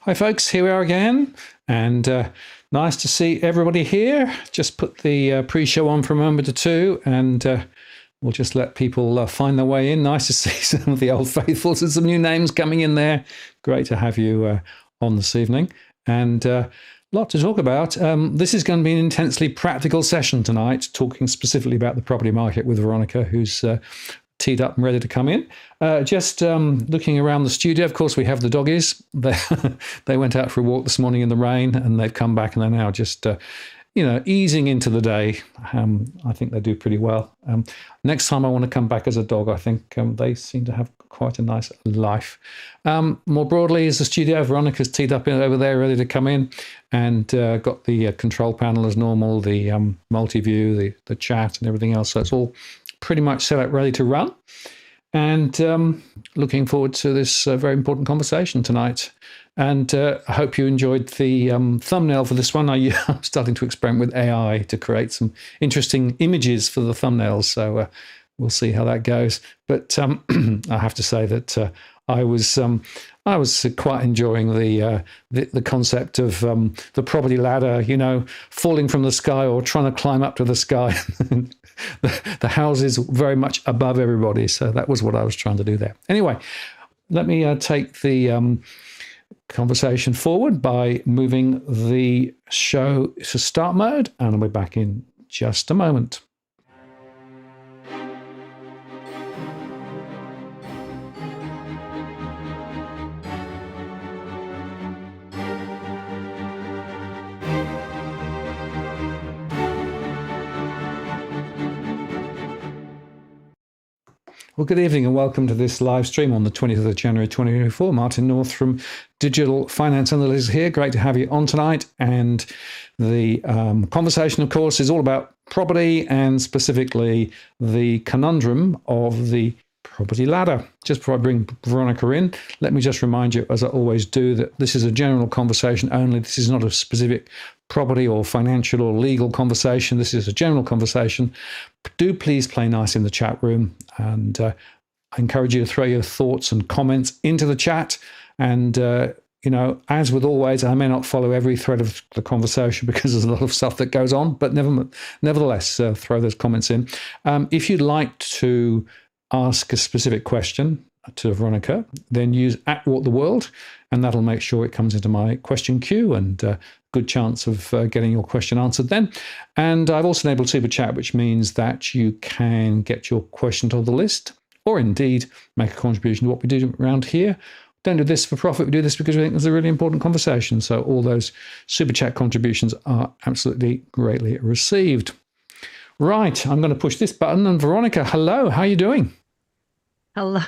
Hi folks, here we are again, and nice to see everybody here. Just put the pre-show on for a moment or two, and we'll just let people find their way in. Nice to see some of the old faithfuls and some new names coming in there. Great to have you on this evening. And lot to talk about. This is going to be an intensely practical session tonight, talking specifically about the property market with Veronica, who's teed up and ready to come in. Just looking around the studio, of course, we have the doggies. They went out for a walk this morning in the rain, and they've come back, and they're now just easing into the day. I think they do pretty well. Next time I want to come back as a dog. I think they seem to have quite a nice life. More broadly, is the studio. Veronica's teed up over there, ready to come in, and got the control panel as normal, the multi-view, the chat and everything else. So it's all pretty much set up, ready to run. And looking forward to this very important conversation tonight. And I hope you enjoyed the thumbnail for this one. I'm starting to experiment with AI to create some interesting images for the thumbnails. So we'll see how that goes. But I have to say that I was quite enjoying the concept of the property ladder, falling from the sky or trying to climb up to the sky. The houses very much above everybody. So that was what I was trying to do there. Anyway, let me take the conversation forward by moving the show to start mode, and I'll be back in just a moment. Well, good evening and welcome to this live stream on the 20th of January 2024. Martin North from Digital Finance Analytics here. Great to have you on tonight. And the conversation, of course, is all about property and specifically the conundrum of the property ladder. Just before I bring Veronica in, let me just remind you, as I always do, that this is a general conversation only. This is not a specific property or financial or legal conversation. This is a general conversation. Do please play nice in the chat room, and I encourage you to throw your thoughts and comments into the chat. And as with always, I may not follow every thread of the conversation because there's a lot of stuff that goes on, but nevertheless, throw those comments in. If you'd like to ask a specific question to Veronica, then use @WalkTheWorld, and that'll make sure it comes into my question queue, and good chance of getting your question answered then. And I've also enabled Super Chat, which means that you can get your question to the list, or indeed make a contribution to what we do around here. Don't do this for profit. We do this because we think it's a really important conversation. So all those Super Chat contributions are absolutely greatly received. Right, I'm going to push this button. And Veronica, hello, how are you doing? Hello,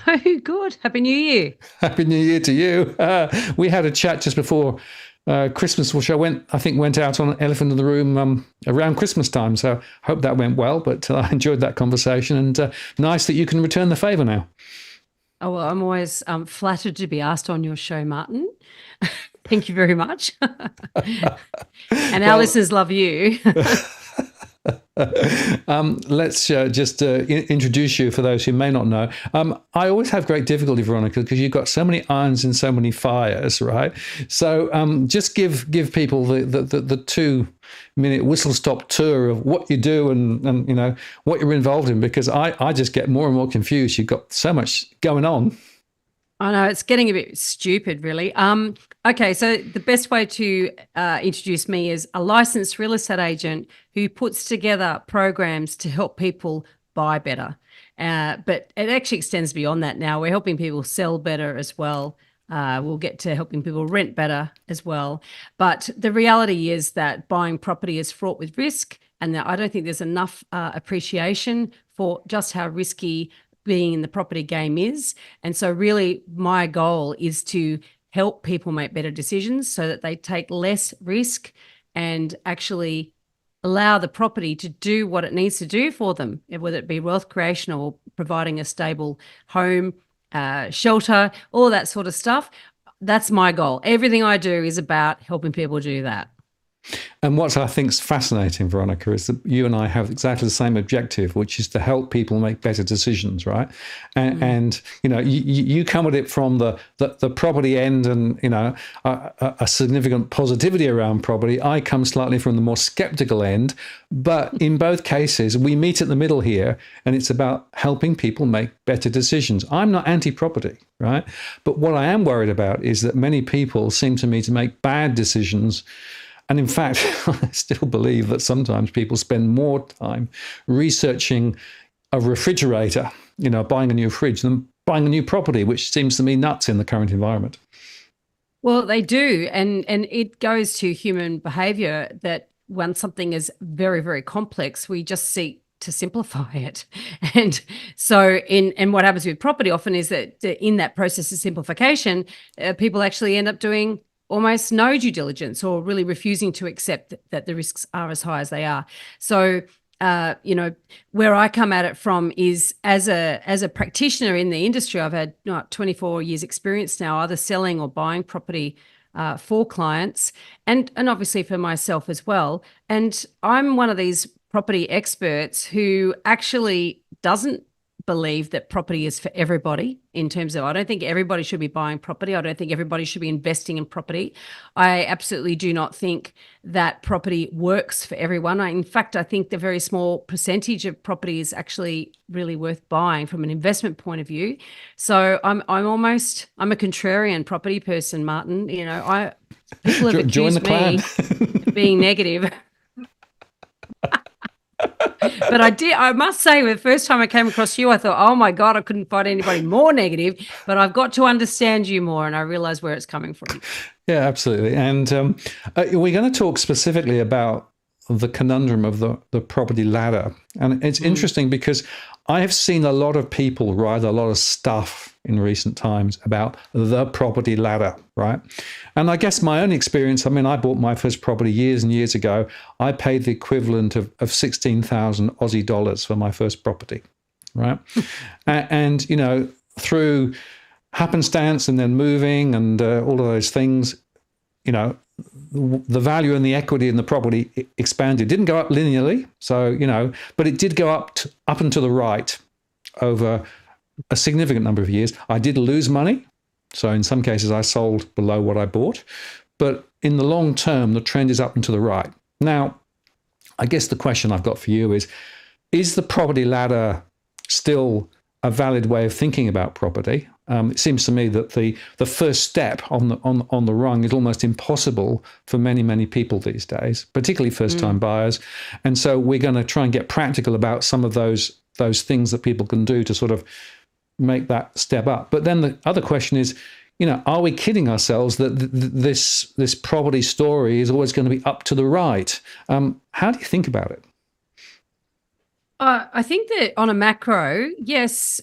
good. Happy New Year. Happy New Year to you. We had a chat just before Christmas, which I went out on Elephant in the Room around Christmas time. So I hope that went well, but I enjoyed that conversation, and nice that you can return the favor now. Oh, well, I'm always flattered to be asked on your show, Martin. Thank you very much. And our listeners love you. Let's just introduce you for those who may not know. I always have great difficulty, Veronica, because you've got so many irons and so many fires, right? So just give people the 2-minute whistle-stop tour of what you do and what you're involved in, because I just get more and more confused. You've got so much going on. I know, it's getting a bit stupid, really. Okay, so the best way to introduce me is a licensed real estate agent who puts together programs to help people buy better. But it actually extends beyond that now. We're helping people sell better as well. We'll get to helping people rent better as well. But the reality is that buying property is fraught with risk, and that I don't think there's enough appreciation for just how risky being in the property game is. And so really my goal is to help people make better decisions so that they take less risk and actually allow the property to do what it needs to do for them, whether it be wealth creation or providing a stable home, shelter, all that sort of stuff. That's my goal. Everything I do is about helping people do that. And what I think is fascinating, Veronica, is that you and I have exactly the same objective, which is to help people make better decisions, right? And you come at it from the property end, and a significant positivity around property. I come slightly from the more skeptical end, but in both cases we meet at the middle here, and it's about helping people make better decisions. I'm not anti-property, right? But what I am worried about is that many people seem to me to make bad decisions And in fact, I still believe that sometimes people spend more time researching a refrigerator, buying a new fridge, than buying a new property, which seems to me nuts in the current environment. Well, they do. And it goes to human behavior that when something is very, very complex, we just seek to simplify it. And so and what happens with property often is that in that process of simplification, people actually end up doing almost no due diligence or really refusing to accept that the risks are as high as they are. So where I come at it from is as a practitioner in the industry, I've had 24 years experience now, either selling or buying property for clients and obviously for myself as well. And I'm one of these property experts who actually doesn't believe that property is for everybody in terms of, I don't think everybody should be buying property. I don't think everybody should be investing in property. I absolutely do not think that property works for everyone. In fact, I think the very small percentage of property is actually really worth buying from an investment point of view. So I'm a contrarian property person, Martin. People have accused me of being negative. But I must say, the first time I came across you, I thought, oh my God, I couldn't find anybody more negative, but I've got to understand you more and I realize where it's coming from. Yeah, absolutely. And we're going to talk specifically about the conundrum of the property ladder. And it's interesting because I have seen a lot of people write a lot of stuff in recent times about the property ladder, right? And I guess my own experience, I bought my first property years and years ago. I paid the equivalent of 16,000 Aussie dollars for my first property, right? And, through happenstance and then moving and all of those things, the value and the equity in the property expanded. It didn't go up linearly, but it did go up and to the right over a significant number of years. I did lose money. So in some cases, I sold below what I bought. But in the long term, the trend is up and to the right. Now, I guess the question I've got for you is the property ladder still a valid way of thinking about property? It seems to me that the first step on the rung is almost impossible for many people these days, particularly first-time buyers. And so we're going to try and get practical about some of those things that people can do to sort of make that step up. But then the other question is, are we kidding ourselves that this property story is always going to be up to the right? How do you think about it? I think that on a macro, yes,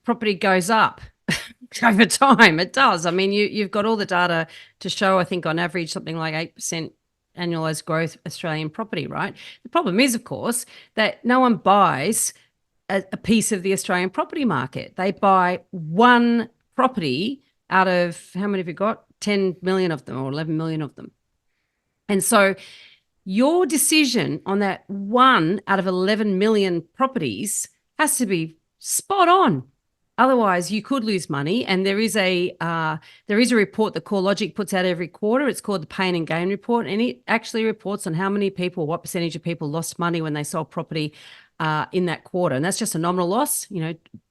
property goes up over time. It does. You've got all the data to show, I think, on average, something like 8% annualized growth Australian property, right? The problem is, of course, that no one buys a piece of the Australian property market. They buy one property out of, how many have you got? 10 million of them or 11 million of them. And so your decision on that one out of 11 million properties has to be spot on. Otherwise, you could lose money. And there is a report that CoreLogic puts out every quarter. It's called the Pain and Gain Report, and it actually reports on how many people, what percentage of people lost money when they sold property in that quarter. And that's just a nominal loss,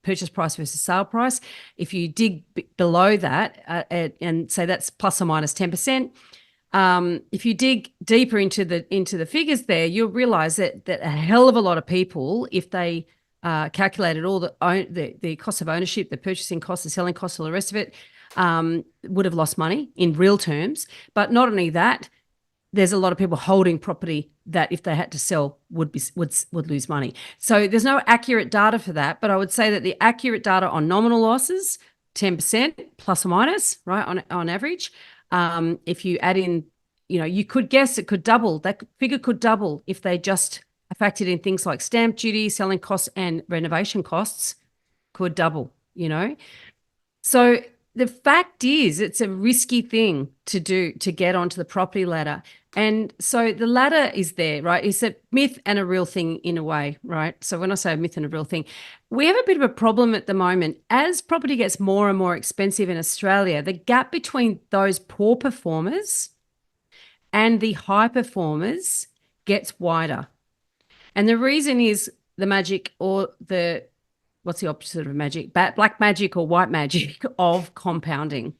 purchase price versus sale price. If you dig below that and say that's plus or minus 10%, if you dig deeper into the figures there, you'll realize that a hell of a lot of people, if they calculated all the cost of ownership, the purchasing costs, the selling costs, all the rest of it, would have lost money in real terms. But not only that, there's a lot of people holding property that if they had to sell would lose money. So there's no accurate data for that, but I would say that the accurate data on nominal losses, 10% plus or minus, right, on average. If you add in, you could guess it could double. That figure could double if they just factored in things like stamp duty, selling costs, and renovation costs could double, So the fact is it's a risky thing to do to get onto the property ladder. And so the ladder is there, right? It's a myth and a real thing in a way, right? So when I say a myth and a real thing, we have a bit of a problem at the moment. As property gets more and more expensive in Australia, the gap between those poor performers and the high performers gets wider. And the reason is the magic, or what's the opposite of magic? Black magic or white magic of compounding,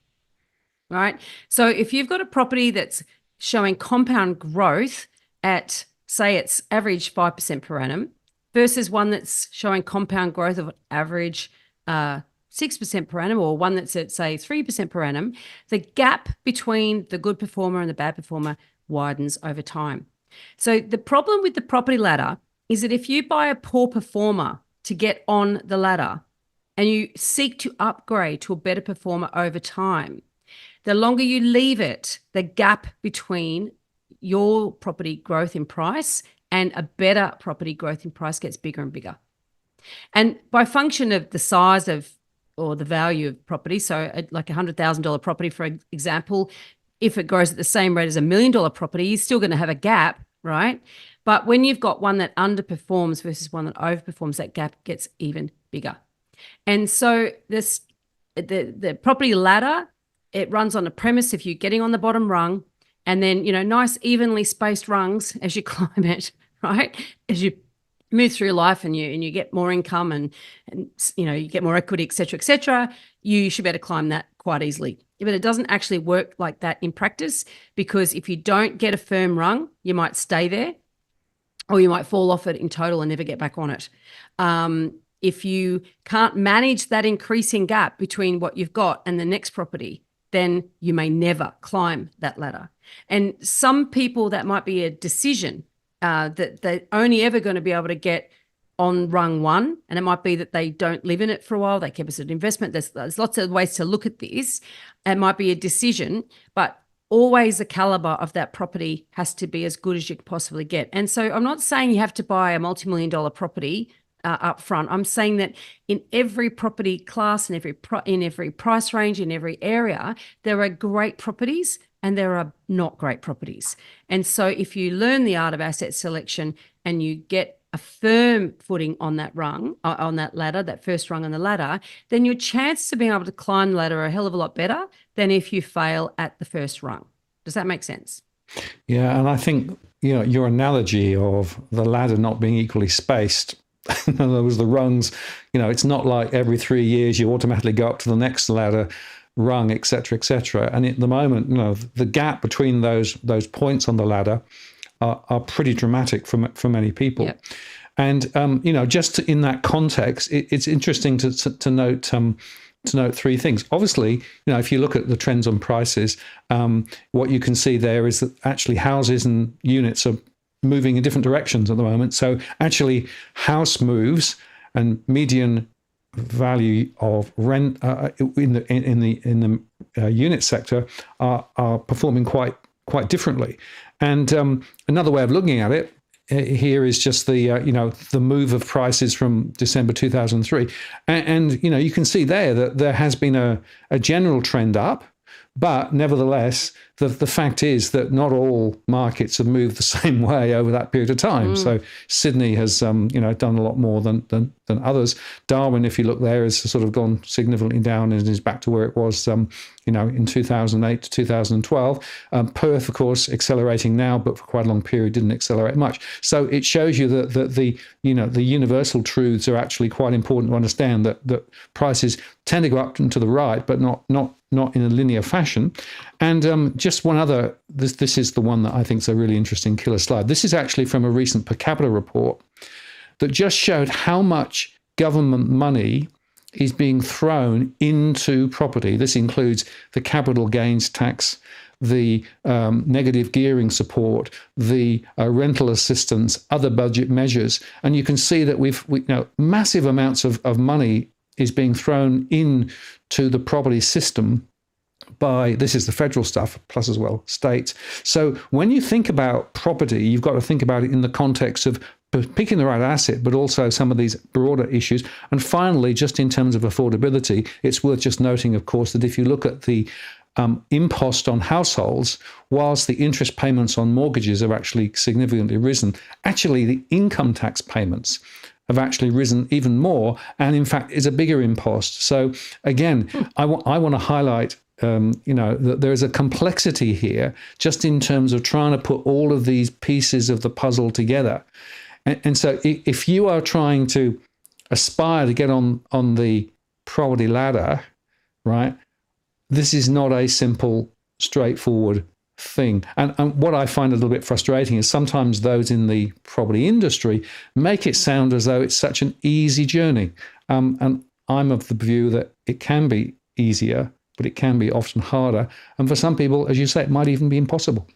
right? So if you've got a property that's showing compound growth at, say, its average 5% per annum versus one that's showing compound growth of average 6% per annum, or one that's at, say, 3% per annum, the gap between the good performer and the bad performer widens over time. So the problem with the property ladder is that if you buy a poor performer to get on the ladder and you seek to upgrade to a better performer over time, the longer you leave it, the gap between your property growth in price and a better property growth in price gets bigger and bigger. And by function of the size of or the value of property, so like $100,000 property, for example, if it grows at the same rate as $1 million property, you're still going to have a gap, right? But when you've got one that underperforms versus one that overperforms, that gap gets even bigger. And so the property ladder, it runs on a premise of you getting on the bottom rung and then, nice evenly spaced rungs as you climb it, right? As you move through life and you get more income and you get more equity, et cetera, you should be able to climb that quite easily. But it doesn't actually work like that in practice, because if you don't get a firm rung, you might stay there or you might fall off it in total and never get back on it. If you can't manage that increasing gap between what you've got and the next property, then you may never climb that ladder. And some people, that might be a decision that they're only ever going to be able to get on rung one, and it might be that they don't live in it for a while, they keep it as an investment. There's lots of ways to look at this. It might be a decision, but always the caliber of that property has to be as good as you can possibly get. And so I'm not saying you have to buy a multi-million-dollar property up front. I'm saying that in every property class, in every price range, in every area, there are great properties and there are not great properties. And so if you learn the art of asset selection and you get a firm footing on that rung, on that ladder, that first rung on the ladder, then your chances of being able to climb the ladder are a hell of a lot better than if you fail at the first rung. Does that make sense? Yeah, and I think your analogy of the ladder not being equally spaced, in other words, the rungs, it's not like every 3 years you automatically go up to the next ladder rung, et cetera, et cetera. And at the moment, the gap between those points on the ladder are pretty dramatic for many people. Yep. And just in that context, it's interesting to note three things. Obviously, if you look at the trends on prices, what you can see there is that actually houses and units are moving in different directions at the moment. So actually, house moves and median value of rent in the unit sector are performing quite differently. And another way of looking at it here is just the move of prices from December 2003, and you can see there that there has been a general trend up, but nevertheless the fact is that not all markets have moved the same way over that period of time. So Sydney has done a lot more than others. Darwin, if you look there, has sort of gone significantly down and is back to where it was in 2008 to 2012. Perth, of course, accelerating now, but for quite a long period didn't accelerate much. So it shows you that the universal truths are actually quite important to understand, that prices tend to go up and to the right, but not in a linear fashion. And just one other, this is the one that I think is a really interesting killer slide. This is actually from a recent per capita report that just showed how much government money is being thrown into property. This includes the capital gains tax, the negative gearing support, the rental assistance, other budget measures. And you can see that we've massive amounts of money is being thrown into the property system by, this is the federal stuff, plus as well states. So when you think about property, you've got to think about it in the context of picking the right asset, but also some of these broader issues. And finally, just in terms of affordability, it's worth just noting, of course, that if you look at the impost on households, whilst the interest payments on mortgages have actually significantly risen, actually the income tax payments have actually risen even more, and in fact is a bigger impost. So again, I want to highlight that there is a complexity here just in terms of trying to put all of these pieces of the puzzle together. And so if you are trying to aspire to get on the property ladder, right, this is not a simple, straightforward thing. And what I find a little bit frustrating is sometimes those in the property industry make it sound as though it's such an easy journey. And I'm of the view that it can be easier, but it can be often harder. And for some people, as you say, it might even be impossible.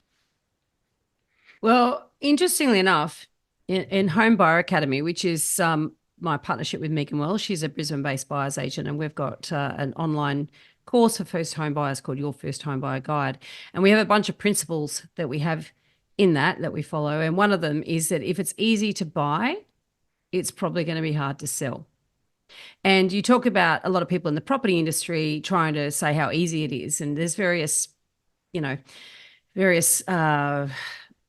Well, interestingly enough, in Home Buyer Academy, which is my partnership with Megan Wells, she's a Brisbane-based buyer's agent, and we've got an online course for first home buyers called Your First Home Buyer Guide. And we have a bunch of principles that we have in that we follow. And one of them is that if it's easy to buy, it's probably going to be hard to sell. And you talk about a lot of people in the property industry trying to say how easy it is. And there's various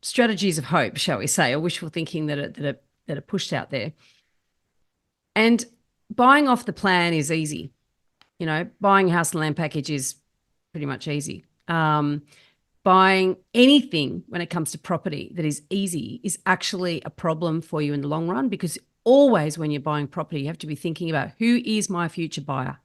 strategies of hope, shall we say, or wishful thinking that are pushed out there. And buying off the plan is easy. Buying a house and land package is pretty much easy. Buying anything when it comes to property that is easy is actually a problem for you in the long run, because always when you're buying property, you have to be thinking about who is my future buyer.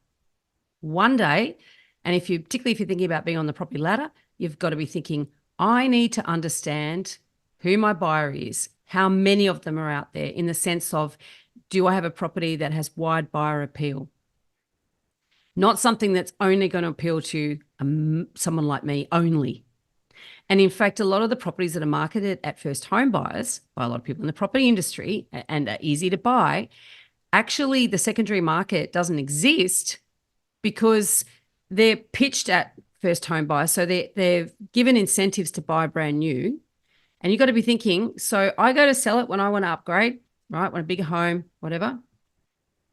One day, and particularly if you're thinking about being on the property ladder, you've got to be thinking, I need to understand who my buyer is, how many of them are out there, in the sense of, do I have a property that has wide buyer appeal? Not something that's only going to appeal to someone like me only. And in fact, a lot of the properties that are marketed at first home buyers by a lot of people in the property industry and are easy to buy, actually the secondary market doesn't exist because they're pitched at first home buyers. So they're given incentives to buy brand new. And you've got to be thinking, so I go to sell it when I want to upgrade, right? Want a bigger home, whatever.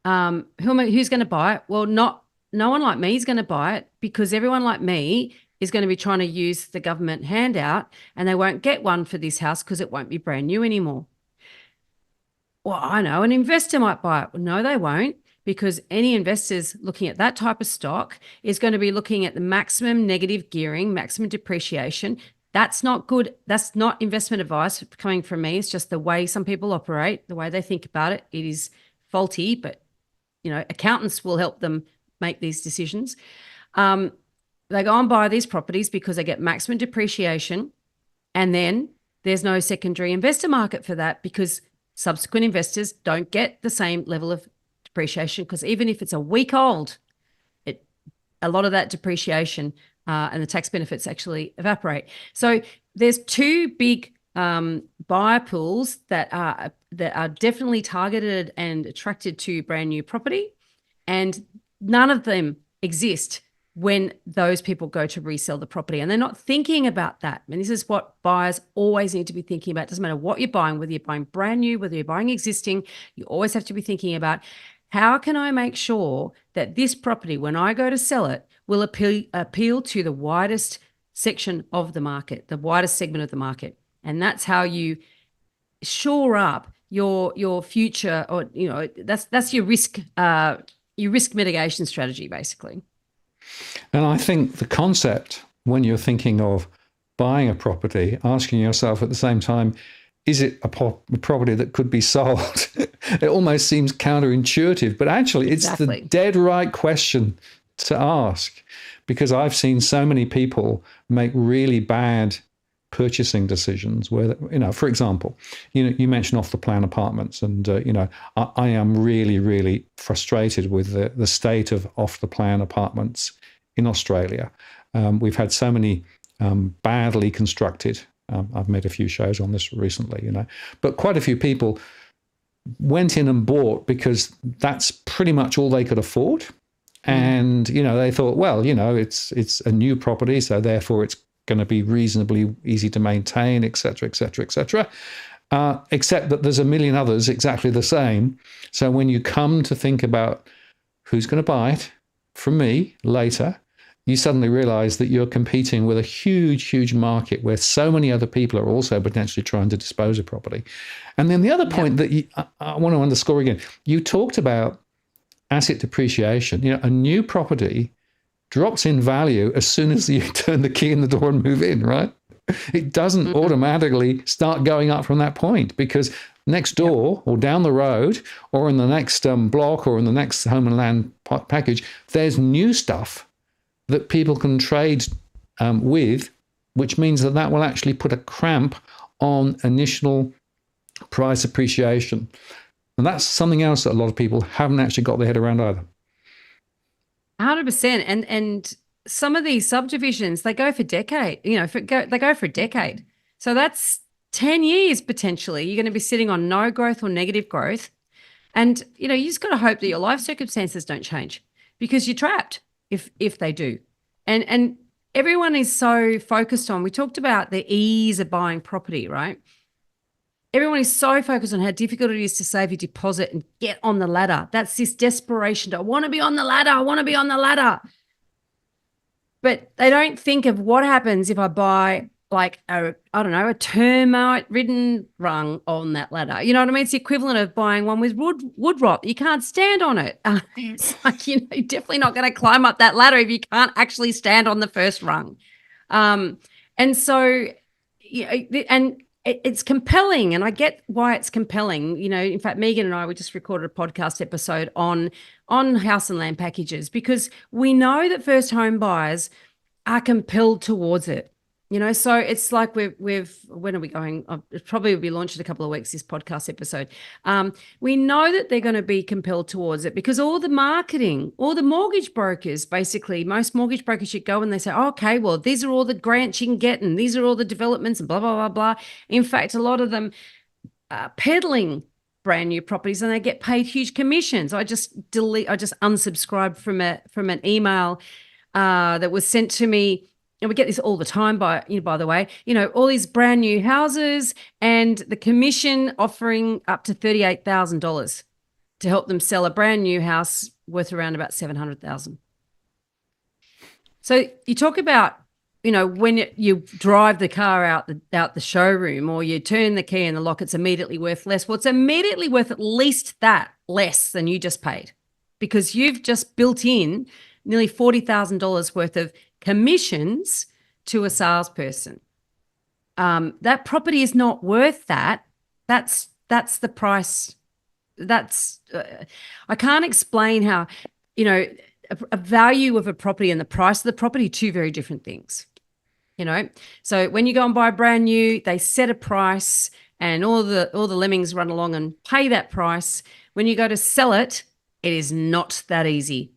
Who's going to buy it? Well, no one like me is going to buy it, because everyone like me is going to be trying to use the government handout, and they won't get one for this house because it won't be brand new anymore. Well, I know an investor might buy it. Well, no, they won't, because any investors looking at that type of stock is going to be looking at the maximum negative gearing, maximum depreciation. That's not good. That's not investment advice coming from me. It's just the way some people operate, the way they think about it. It is faulty, but accountants will help them make these decisions. They go and buy these properties because they get maximum depreciation, and then there's no secondary investor market for that, because subsequent investors don't get the same level of depreciation, because even if it's a week old, a lot of that depreciation and the tax benefits actually evaporate. So there's two big buyer pools that are definitely targeted and attracted to brand new property, and none of them exist when those people go to resell the property, and they're not thinking about that. And this is what buyers always need to be thinking about. It doesn't matter what you're buying, whether you're buying brand new, whether you're buying existing, you always have to be thinking about, how can I make sure that this property, when I go to sell it, will appeal to the widest section of the market, the widest segment of the market. And that's how you shore up your future, or that's your risk mitigation strategy, basically. And I think the concept, when you're thinking of buying a property, asking yourself at the same time, is it a property that could be sold? It almost seems counterintuitive, but actually Exactly. It's the dead right question to ask, because I've seen so many people make really bad purchasing decisions where, for example, you mentioned off the plan apartments, and I am really, really frustrated with the state of off the plan apartments in Australia. We've had so many badly constructed. I've made a few shows on this recently, but quite a few people went in and bought because that's pretty much all they could afford. And, they thought, well, it's a new property, so therefore it's going to be reasonably easy to maintain, et cetera, et cetera, et cetera. Except that there's a million others exactly the same. So when you come to think about who's going to buy it from me later, you suddenly realize that you're competing with a huge, huge market where so many other people are also potentially trying to dispose of property. And then the other point that I want to underscore again, you talked about asset depreciation. A new property drops in value as soon as you turn the key in the door and move in, right? It doesn't automatically start going up from that point, because next door or down the road or in the next block or in the next home and land package, there's new stuff that people can trade with which means that that will actually put a cramp on initial price appreciation. And that's something else that a lot of people haven't actually got their head around either. 100%. And some of these subdivisions, they go for they go for a decade. So that's 10 years potentially. You're going to be sitting on no growth or negative growth. And, you just got to hope that your life circumstances don't change, because you're trapped if they do. And everyone is so focused on, we talked about the ease of buying property, right? Everyone is so focused on how difficult it is to save your deposit and get on the ladder. That's this desperation. I want to be on the ladder. I want to be on the ladder. But they don't think of what happens if I buy like a termite ridden rung on that ladder. You know what I mean? It's the equivalent of buying one with wood rot. You can't stand on it. It's like, you're definitely not going to climb up that ladder if you can't actually stand on the first rung. And so, it's compelling, and I get why it's compelling. In fact, Megan and I, we just recorded a podcast episode on house and land packages, because we know that first home buyers are compelled towards it. So it's like when are we going? It probably will be launched in a couple of weeks, this podcast episode. We know that they're going to be compelled towards it because all the marketing, all the mortgage brokers, basically, most mortgage brokers, you go and they say, oh, okay, well, these are all the grants you can get and these are all the developments and blah, blah, blah, blah. In fact, a lot of them are peddling brand new properties and they get paid huge commissions. I just unsubscribed from an email that was sent to me. And we get this all the time, by the way, all these brand new houses and the commission offering up to $38,000 to help them sell a brand new house worth around about $700,000. So you talk about, when you drive the car out the showroom, or you turn the key in the lock, it's immediately worth less. Well, it's immediately worth at least that less than you just paid, because you've just built in nearly $40,000 worth of commissions to a salesperson. That property is not worth that. That's the price. I can't explain how, a value of a property and the price of the property, two very different things. So when you go and buy brand new, they set a price and all the lemmings run along and pay that price. When you go to sell it, it is not that easy.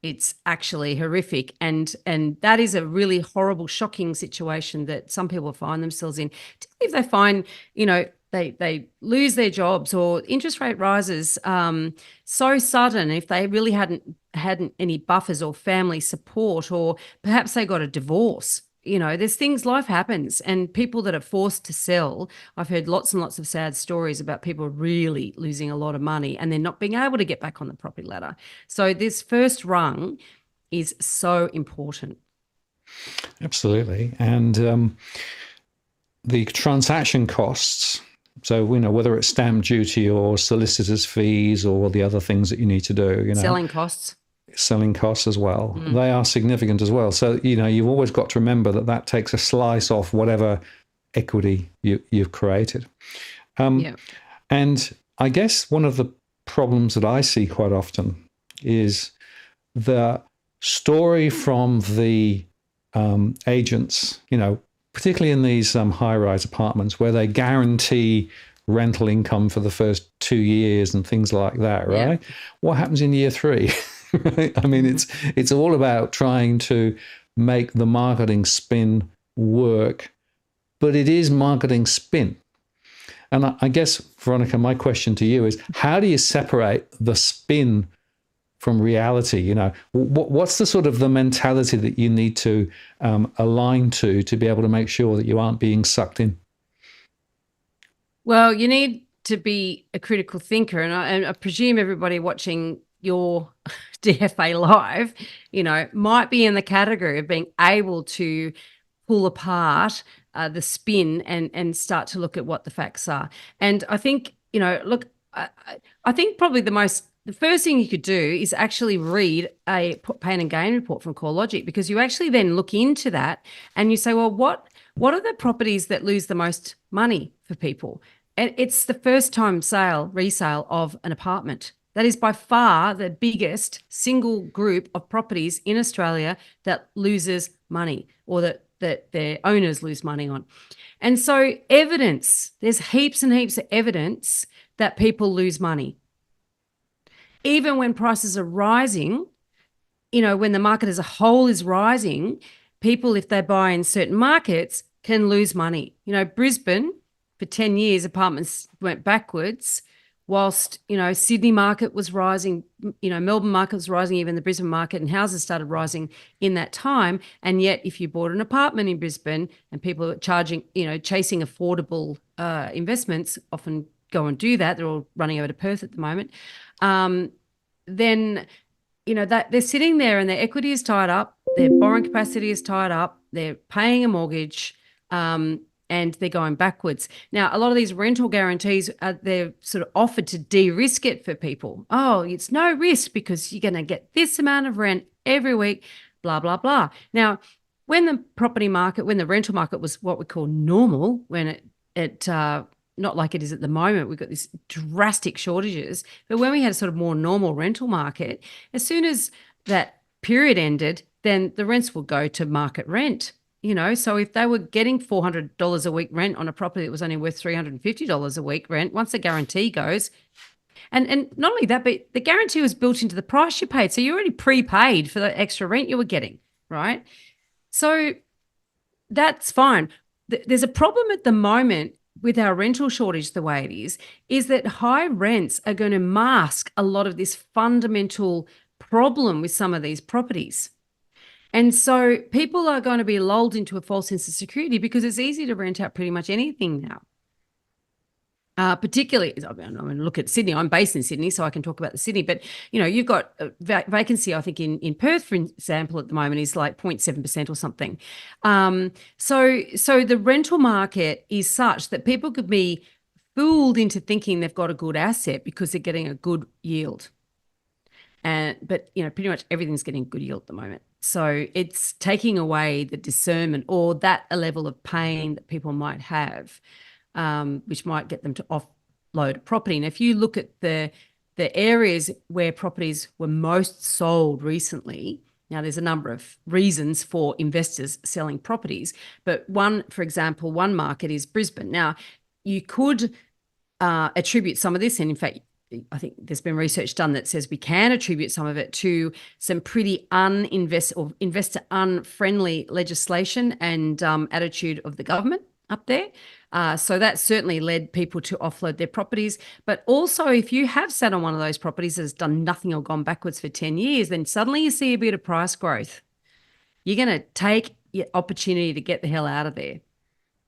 It's actually horrific. And that is a really horrible, shocking situation that some people find themselves in. If they find, they lose their jobs, or interest rate rises so sudden, if they really hadn't any buffers or family support, or perhaps they got a divorce. There's things, life happens, and people that are forced to sell, I've heard lots and lots of sad stories about people really losing a lot of money and then not being able to get back on the property ladder. So this first rung is so important. Absolutely. And the transaction costs, so whether it's stamp duty or solicitor's fees or the other things that you need to do, selling costs as well. They are significant as well. So, you've always got to remember that takes a slice off whatever equity you've created. And I guess one of the problems that I see quite often is the story from the agents, particularly in these high-rise apartments where they guarantee rental income for the first 2 years and things like that, right? Yeah. What happens in year 3? Right? I mean, it's all about trying to make the marketing spin work, but it is marketing spin. And I guess, Veronica, my question to you is, how do you separate the spin from reality? What's the sort of the mentality that you need to align to be able to make sure that you aren't being sucked in? Well, you need to be a critical thinker, and I presume everybody watching your DFA live, might be in the category of being able to pull apart the spin and start to look at what the facts are. And I think, I think probably the first thing you could do is actually read a pain and gain report from CoreLogic, because you actually then look into that and you say, well, what are the properties that lose the most money for people? And it's the first time resale of an apartment. That is by far the biggest single group of properties in Australia that loses money, or that that their owners lose money on. And so there's heaps and heaps of evidence that people lose money. Even when prices are rising, when the market as a whole is rising, people, if they buy in certain markets, can lose money. Brisbane, for 10 years, apartments went backwards, whilst, Sydney market was rising, Melbourne market was rising, even the Brisbane market, and houses started rising in that time. And yet, if you bought an apartment in Brisbane and people are chasing affordable investments, often go and do that. They're all running over to Perth at the moment. Then, that they're sitting there and their equity is tied up, their borrowing capacity is tied up, they're paying a mortgage, and they're going backwards. Now, a lot of these rental guarantees, they're sort of offered to de-risk it for people. Oh, it's no risk because you're going to get this amount of rent every week, blah, blah, blah. Now, when the rental market was what we call normal, when it not like it is at the moment, we've got these drastic shortages, but when we had a sort of more normal rental market, as soon as that period ended, then the rents will go to market rent. So if they were getting $400 a week rent on a property that was only worth $350 a week rent, once the guarantee goes, and not only that, but the guarantee was built into the price you paid. So you already prepaid for the extra rent you were getting, right? So that's fine. There's a problem at the moment with our rental shortage the way it is that high rents are going to mask a lot of this fundamental problem with some of these properties. And so people are going to be lulled into a false sense of security because it's easy to rent out pretty much anything now. Particularly, I'm going to look at Sydney. I'm based in Sydney, so I can talk about the Sydney. But, you've got a vacancy, I think, in Perth, for example, at the moment is like 0.7% or something. So the rental market is such that people could be fooled into thinking they've got a good asset because they're getting a good yield. But pretty much everything's getting good yield at the moment. So it's taking away the discernment or that a level of pain that people might have, which might get them to offload a property. And if you look at the areas where properties were most sold recently, now there's a number of reasons for investors selling properties, but for example, one market is Brisbane. Now, you could attribute some of this, and in fact, I think there's been research done that says we can attribute some of it to some pretty investor unfriendly legislation and attitude of the government up there. So that certainly led people to offload their properties. But also, if you have sat on one of those properties that has done nothing or gone backwards for 10 years, then suddenly you see a bit of price growth. You're going to take your opportunity to get the hell out of there.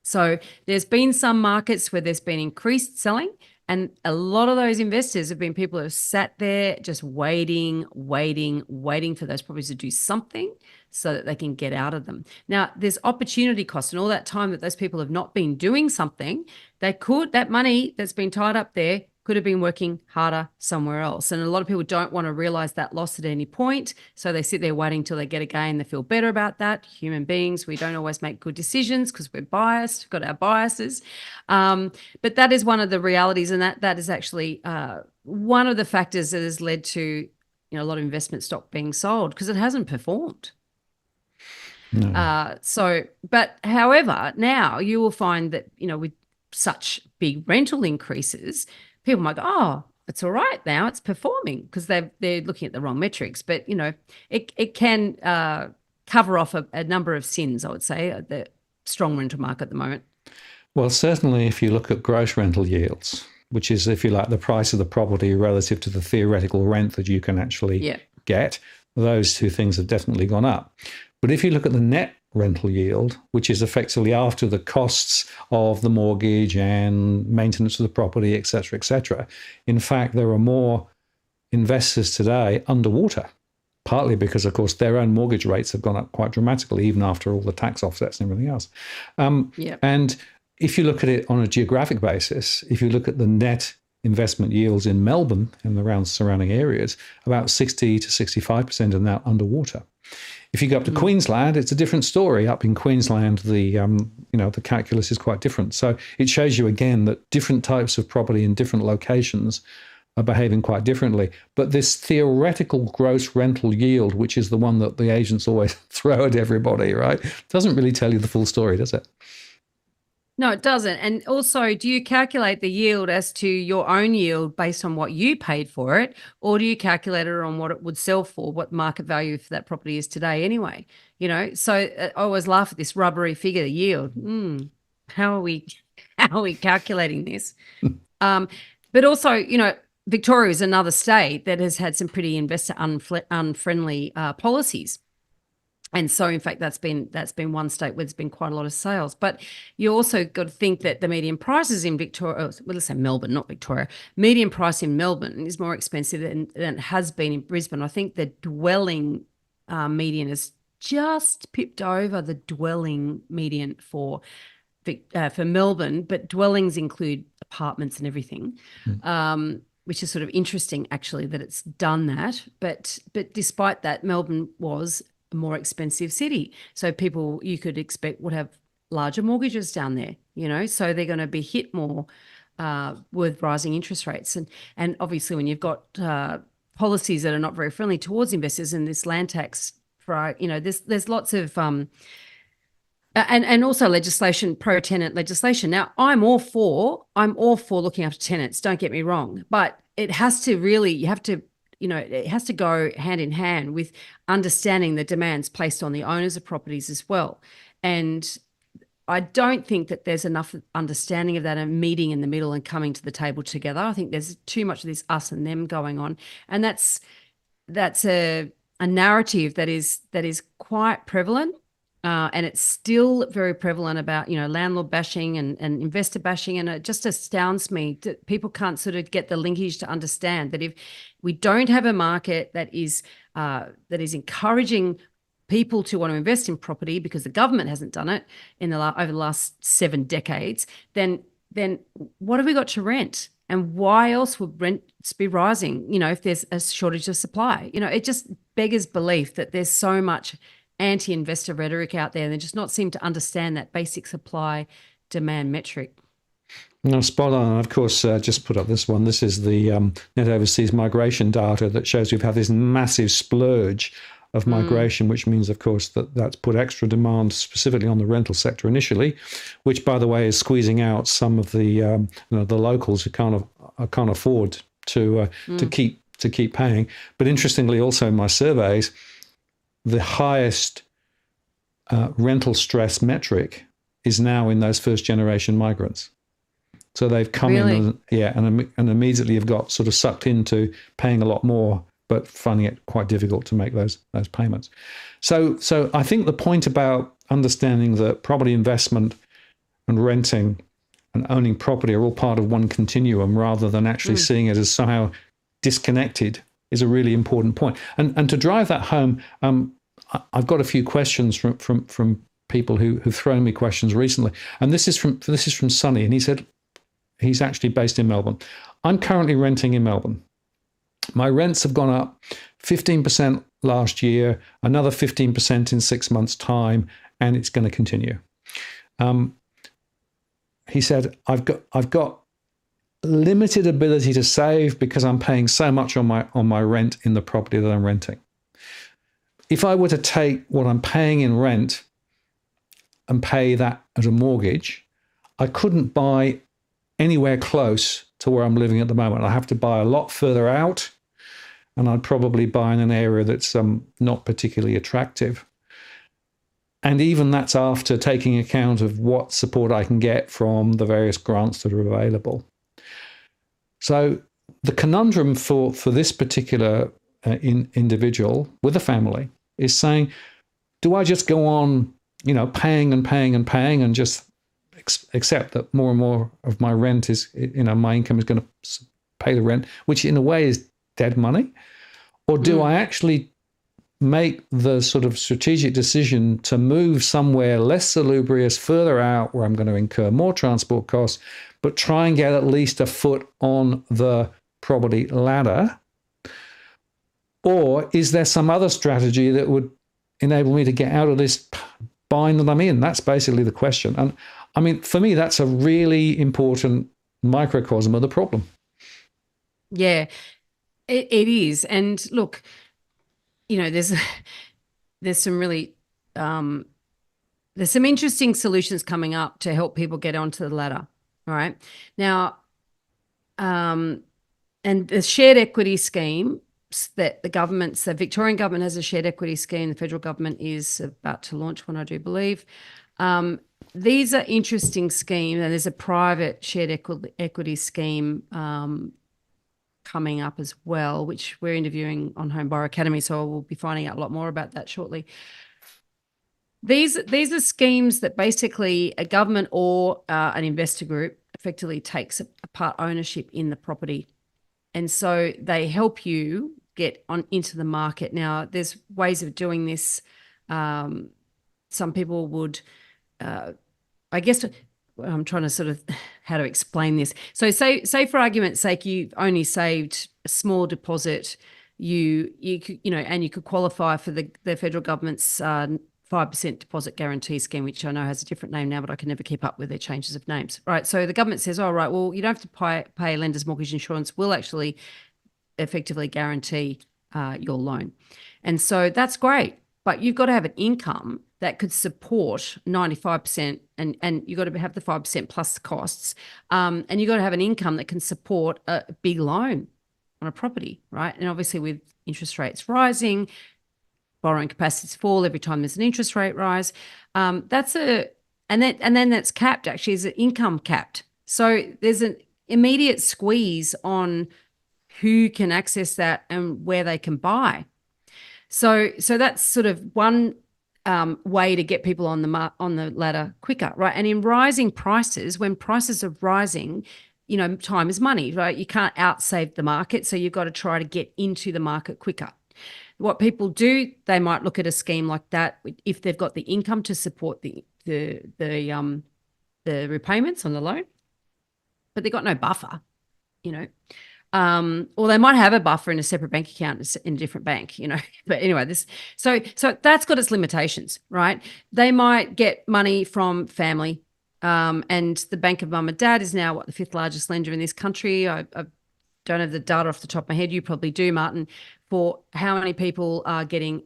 So there's been some markets where there's been increased selling, and a lot of those investors have been people who have sat there just waiting for those properties to do something so that they can get out of them. Now, there's opportunity cost, and all that time that those people have not been doing something, that money that's been tied up there could have been working harder somewhere else. And a lot of people don't want to realize that loss at any point. So they sit there waiting till they get a gain. They feel better about that. Human beings, we don't always make good decisions because we're biased, we've got our biases. But that is one of the realities. And that is actually one of the factors that has led to a lot of investment stock being sold because it hasn't performed. No. But however, now you will find that, with such big rental increases, people might go, oh, it's all right now, it's performing, because they're looking at the wrong metrics. But, it can cover off a number of sins, I would say, the strong rental market at the moment. Well, certainly if you look at gross rental yields, which is, if you like, the price of the property relative to the theoretical rent that you can actually get, those two things have definitely gone up. But if you look at the net rental yield, which is effectively after the costs of the mortgage and maintenance of the property, et cetera, in fact, there are more investors today underwater, partly because, of course, their own mortgage rates have gone up quite dramatically, even after all the tax offsets and everything else. And if you look at it on a geographic basis, if you look at the net investment yields in Melbourne and around surrounding areas, about 60 to 65% are now underwater. If you go up to Queensland, it's a different story. Up in Queensland, the calculus is quite different. So it shows you again that different types of property in different locations are behaving quite differently. But this theoretical gross rental yield, which is the one that the agents always throw at everybody, right, doesn't really tell you the full story, does it? No, it doesn't. And also, do you calculate the yield as to your own yield based on what you paid for it, or do you calculate it on what it would sell for, what market value for that property is today anyway? So I always laugh at this rubbery figure, yield. How are we calculating this? But also, Victoria is another state that has had some pretty investor unfriendly policies. And so, in fact, that's been one state where there's been quite a lot of sales. But you also got to think that the median prices in Victoria, well, let's say Melbourne, not Victoria, median price in Melbourne is more expensive than it has been in Brisbane. I think the dwelling median is just pipped over the dwelling median for Melbourne, but dwellings include apartments and everything. Which is sort of interesting, actually, that it's done that. But despite that, Melbourne was a more expensive city. So people you could expect would have larger mortgages down there, so they're going to be hit more with rising interest rates. And obviously when you've got policies that are not very friendly towards investors and this land tax, there's lots of and also legislation, pro-tenant legislation. Now, I'm all for looking after tenants, don't get me wrong, but it has to it has to go hand in hand with understanding the demands placed on the owners of properties as well. And I don't think that there's enough understanding of that and meeting in the middle and coming to the table together. I think there's too much of this us and them going on. And that's a narrative that is quite prevalent. And it's still very prevalent about, landlord bashing and investor bashing. And it just astounds me that people can't sort of get the linkage to understand that if we don't have a market that is encouraging people to want to invest in property because the government hasn't done it over the last 7 decades, then what have we got to rent? And why else would rents be rising, if there's a shortage of supply? It just beggars belief that there's so much anti-investor rhetoric out there and they just not seem to understand that basic supply demand metric. No, spot on. Of course, just put up this one. This is the net overseas migration data that shows we've had this massive splurge of migration, which means, of course, that's put extra demand specifically on the rental sector initially, which, by the way, is squeezing out some of the the locals who can't afford to keep paying. But interestingly, also in my surveys, the highest rental stress metric is now in those first generation migrants. So they've come in, and immediately have got sort of sucked into paying a lot more, but finding it quite difficult to make those payments. So I think the point about understanding that property investment and renting and owning property are all part of one continuum rather than actually seeing it as somehow disconnected is a really important point. And to drive that home, I've got a few questions from people who've thrown me questions recently, and this is from Sonny, and he said he's actually based in Melbourne. I'm currently renting in Melbourne. My rents have gone up 15% last year, another 15% in 6 months' time, and it's going to continue. He said, I've got limited ability to save because I'm paying so much on my rent in the property that I'm renting. If I were to take what I'm paying in rent and pay that as a mortgage, I couldn't buy anywhere close to where I'm living at the moment. I have to buy a lot further out, and I'd probably buy in an area that's not particularly attractive. And even that's after taking account of what support I can get from the various grants that are available. So the conundrum for this particular individual with a family is saying, do I just go on, paying and just accept that more and more of my rent is, my income is going to pay the rent, which in a way is dead money? Or do I actually make the sort of strategic decision to move somewhere less salubrious, further out, where I'm going to incur more transport costs, but try and get at least a foot on the property ladder? Or is there some other strategy that would enable me to get out of this bind that I'm in? That's basically the question. And I mean, for me, that's a really important microcosm of the problem. Yeah, it is. And look, there's there's some really there's some interesting solutions coming up to help people get onto the ladder. All right. Now, and the shared equity scheme that the Victorian government has a shared equity scheme. The federal government is about to launch one, I do believe. These are interesting schemes, and there's a private shared equity scheme coming up as well, which we're interviewing on Home Buyer Academy, so we'll be finding out a lot more about that shortly. These are schemes that basically a government or an investor group effectively takes a part ownership in the property. And so they help you get on into the market. Now, there's ways of doing this. Some people would, I guess, I'm trying to sort of how to explain this. So say for argument's sake, you've only saved a small deposit, you could, and you could qualify for the federal government's 5% deposit guarantee scheme, which I know has a different name now, but I can never keep up with their changes of names. Right. So the government says, oh, right, well, you don't have to pay lender's mortgage insurance. We'll actually effectively guarantee your loan. And so that's great. But you've got to have an income that could support 95%, and you've got to have the 5% plus the costs. And you've got to have an income that can support a big loan on a property, right? And obviously with interest rates rising, borrowing capacities fall every time there's an interest rate rise. And then that's capped, actually, is an income capped. So there's an immediate squeeze on who can access that and where they can buy. So that's sort of one way to get people on the ladder quicker, right? And in rising prices, when prices are rising, time is money, right? You can't outsave the market, so you've got to try to get into the market quicker. What people do, they might look at a scheme like that if they've got the income to support the repayments on the loan, but they've got no buffer, or they might have a buffer in a separate bank account in a different bank, But anyway, so that's got its limitations, right? They might get money from family, and the Bank of Mum and Dad is now the 5th largest lender in this country. I don't have the data off the top of my head. You probably do, Martin, for how many people are getting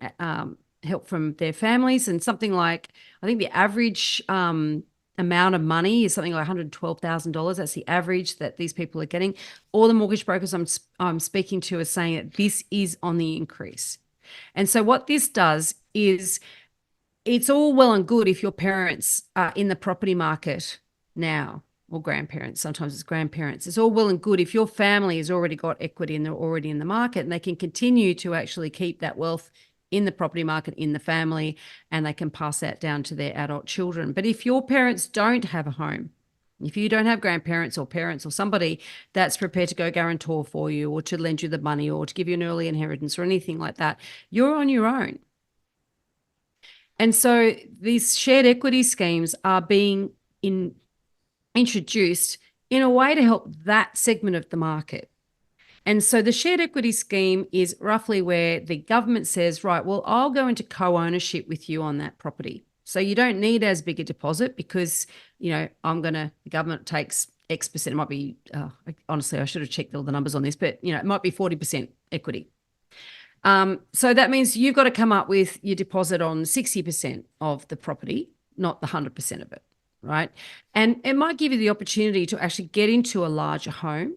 help from their families. And something like, I think the average amount of money is something like $112,000. That's the average that these people are getting. All the mortgage brokers I'm speaking to are saying that this is on the increase. And so what this does is, it's all well and good if your parents are in the property market now, or grandparents. Sometimes it's grandparents. It's all well and good if your family has already got equity and they're already in the market, and they can continue to actually keep that wealth in the property market, in the family, and they can pass that down to their adult children. But if your parents don't have a home, if you don't have grandparents or parents or somebody that's prepared to go guarantor for you, or to lend you the money, or to give you an early inheritance or anything like that, you're on your own. And so these shared equity schemes are being introduced in a way to help that segment of the market. And so the shared equity scheme is roughly where the government says, right, well, I'll go into co-ownership with you on that property. So you don't need as big a deposit because, the government takes X percent. It might be, honestly, I should have checked all the numbers on this, but, it might be 40% equity. So that means you've got to come up with your deposit on 60% of the property, not the 100% of it, right? And it might give you the opportunity to actually get into a larger home